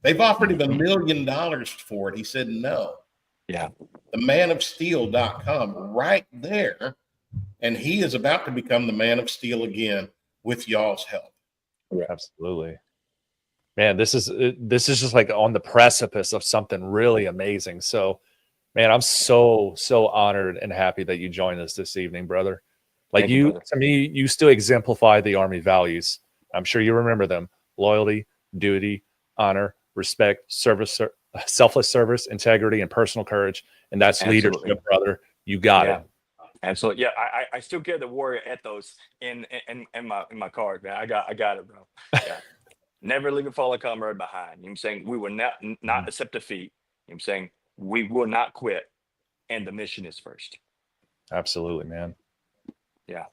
they've offered him $1 million for it. He said no. Yeah. Themanofsteel.com right there. And he is about to become the Man of Steel again with y'all's help. Absolutely. Man, this is just like on the precipice of something really amazing. So, man, I'm so honored and happy that you joined us this evening, brother. Like to me, you still exemplify the Army values. I'm sure you remember them: loyalty, duty, honor, respect, service, selfless service, integrity, and personal courage. And that's leadership, brother. You got it. Absolutely. Yeah, I still get the warrior ethos in my card, man. I got it, bro. Yeah. Never leave a fallen comrade behind. You know what I'm saying? We will not accept defeat. You know what I'm saying? We will not quit. And the mission is first. Absolutely, man. Yeah.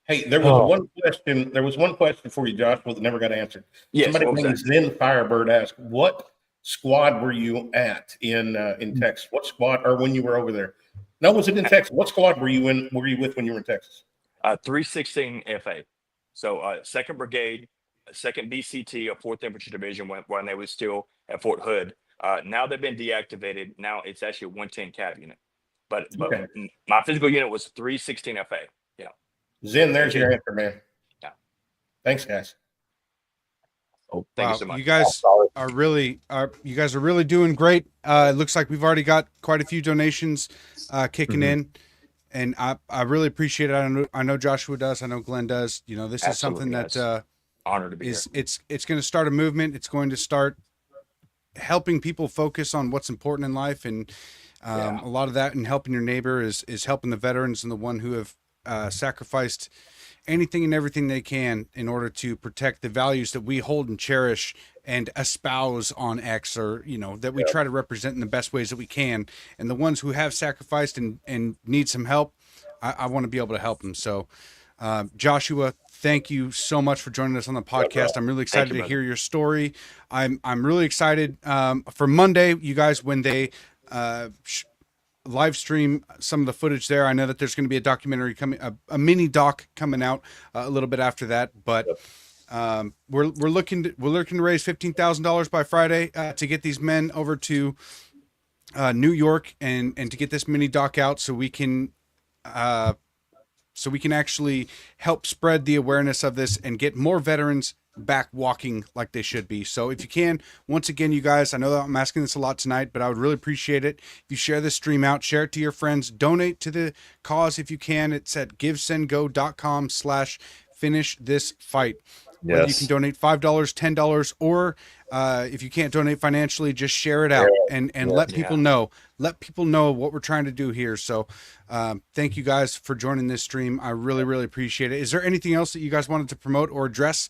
Hey, there was one question. There was one question for you, Joshua, that never got answered. Yes, somebody named Zen Firebird asked, "What squad were you at in Texas? What squad, or when you were over there?" No, was it in Texas? What squad were you in? Were you with when you were in Texas? 316 FA. So 2nd Brigade, 2nd BCT, or 4th Infantry Division when they were still at Fort Hood. Now they've been deactivated. Now it's actually a 110 Cav unit. But my physical unit was 316 FA. Yeah. Zen, there's your answer, man. Yeah. Thanks, guys. Oh, thank you so much. You guys are really doing great. It looks like we've already got quite a few donations kicking in, and I really appreciate it. I know Joshua does. I know Glenn does. You know, this is something that honored to be here. It's going to start a movement. It's going to start helping people focus on what's important in life, and a lot of that, and helping your neighbor is helping the veterans and the one who have sacrificed anything and everything they can in order to protect the values that we hold and cherish and espouse on X, or, you know, that we try to represent in the best ways that we can. And the ones who have sacrificed and need some help, I want to be able to help them. So, Joshua, thank you so much for joining us on the podcast. I'm really excited to hear your story. I'm really excited for Monday, you guys, when they live stream some of the footage there. I know that there's going to be a documentary coming, a mini doc coming out a little bit after that, but we're looking to raise $15,000 by Friday to get these men over to New York and to get this mini doc out so we can actually help spread the awareness of this and get more veterans back walking like they should be. So if you can, once again, you guys, I know that I'm asking this a lot tonight, but I would really appreciate it if you share this stream out, share it to your friends, donate to the cause if you can. It's at givesendgo.com/finishthisfight. Whether you can donate $5, $10, or if you can't donate financially, just share it out and let people know. Let people know what we're trying to do here. So thank you guys for joining this stream. I really, really appreciate it. Is there anything else that you guys wanted to promote or address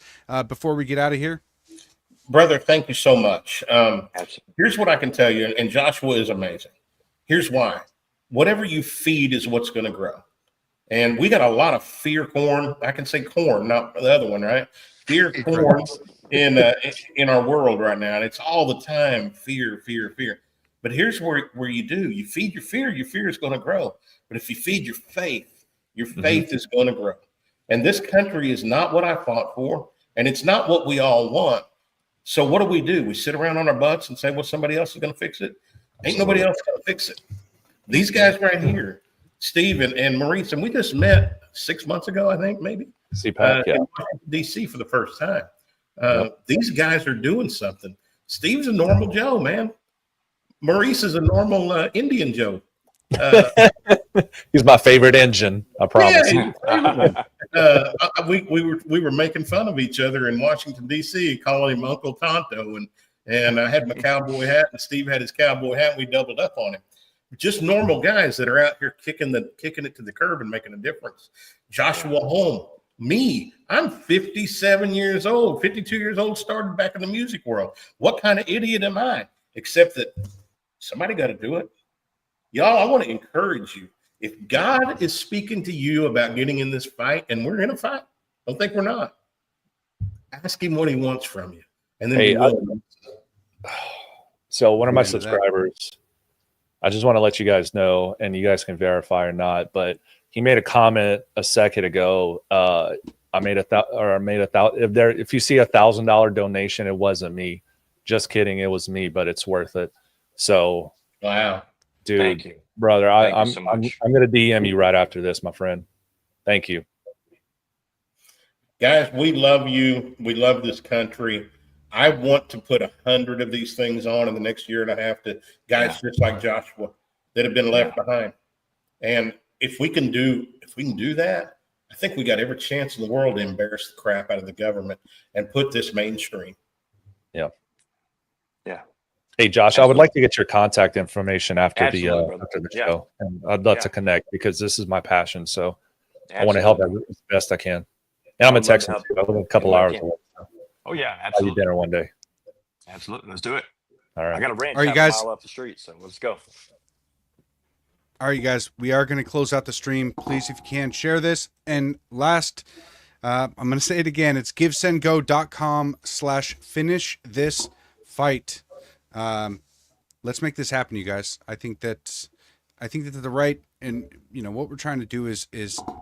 before we get out of here? Brother, thank you so much. Here's what I can tell you, and Joshua is amazing. Here's why. Whatever you feed is what's going to grow. And we got a lot of fear corn. I can say corn, not the other one, right? Fear corn in our world right now. And it's all the time fear, fear, fear. But here's where you do. You feed your fear is going to grow. But if you feed your faith is going to grow. And this country is not what I fought for, and it's not what we all want. So what do? We sit around on our butts and say, well, somebody else is going to fix it. Ain't nobody else going to fix it. These guys right here, Steve and Maurice, and we just met 6 months ago, I think, maybe. CPAC, in DC for the first time. These guys are doing something. Steve's a normal Joe, man. Maurice is a normal Indian Joe. He's my favorite engine, I promise. We were making fun of each other in Washington D.C., calling him Uncle Tonto, and and I had my cowboy hat, and Steve had his cowboy hat. And we doubled up on him. Just normal guys that are out here kicking it to the curb and making a difference. Joshua Holm, me, I'm 57 years old, 52 years old, started back in the music world. What kind of idiot am I? Except that somebody got to do it. Y'all, I want to encourage you. If God is speaking to you about getting in this fight, and we're in a fight, don't think we're not. Ask him what he wants from you. And then so one of my subscribers, I just want to let you guys know, and you guys can verify or not, but he made a comment a second ago. I made $1,000. If you see $1,000 donation, it wasn't me. Just kidding, it was me, but it's worth it. So, wow, dude, thank you, brother. I'm so going to DM you right after this, my friend. Thank you, guys. We love you. We love this country. I want to put 100 of these things on in the next year and a half to guys just like Joshua that have been left behind. And if we can do that, I think we got every chance in the world to embarrass the crap out of the government and put this mainstream. Yeah. Yeah. Hey, Josh, I would like to get your contact information after the yeah. show. And I'd love to connect because this is my passion. So I want to help as best I can. And I'm in Texas. I live a couple hours away. Oh yeah, I'll absolutely. eat dinner one day. Absolutely, let's do it. All right. I got a ranch Are you guys a mile up the street, so let's go. All right, you guys, we are going to close out the stream. Please, if you can, share this. And last, I'm going to say it again. It's givesendgo.com/finish this fight. Let's make this happen, you guys. I think that the right, and what we're trying to do is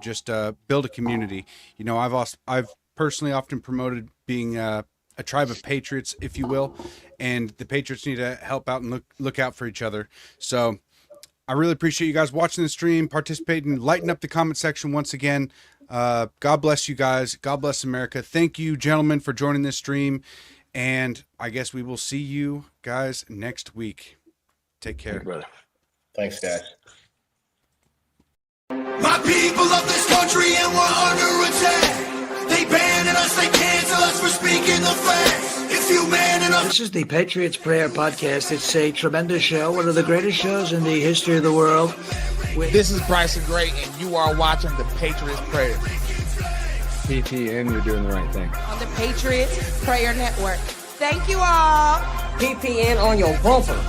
just build a community. I've personally often promoted being a tribe of patriots, if you will, and the patriots need to help out and look out for each other. So I really appreciate you guys watching the stream, participating, lighten up the comment section once again. God bless you guys. God bless America. Thank you, gentlemen, for joining this stream. And I guess we will see you guys next week. Take care. Brother. Thanks, guys. My people of this country and we're under attack. They banning us, they cancel us for speaking the facts. If you man enough. This is the Patriots Prayer Podcast. It's a tremendous show, one of the greatest shows in the history of the world. This is Bryson Gray, and you are watching the Patriots Prayer. PPN, you're doing the right thing. On the Patriots Prayer Network. Thank you all. PPN on your bumper.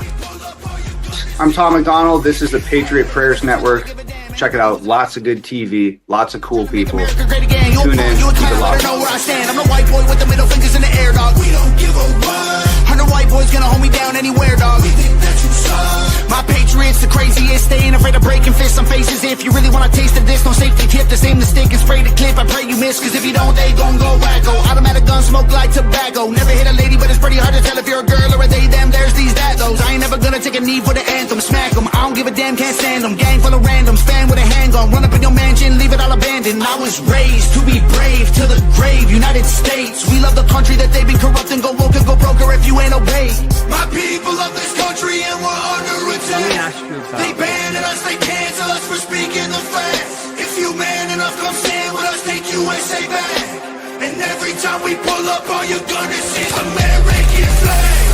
I'm Tom McDonald. This is the Patriot Prayers Network. Check it out. Lots of good TV. Lots of cool people. Tune in. Keep it locked. Know where I stand. I'm the white boy with the middle fingers in the air, dog. We don't give a what. 100 white boys gonna hold me down anywhere, dog. We think that you suck. My patriots the craziest. They ain't afraid of breaking fists on faces. If you really wanna taste of this, no safety tip. The same mistake and spray the clip. I pray you miss, cause if you don't, they gon' go wacko. Automatic gun smoke like tobacco. Never hit a lady, but it's pretty hard to tell if you're a girl or a they, them. There's these, that, those. I ain't never gonna take a knee for the anthem. Smack them. I don't give a damn, can't stand them. Gang full of randoms. Fan with a handgun. Run up in your mansion, leave it all abandoned. I was raised to be brave to the grave. United States, we love the country that they've been corrupting. Go woke and go broker if you ain't obeyed. My people of this country and we're under attack. They banning us, they cancel us for speaking the facts. If you man enough, come stand with us, take USA back. And every time we pull up, all you're gonna see is American flag.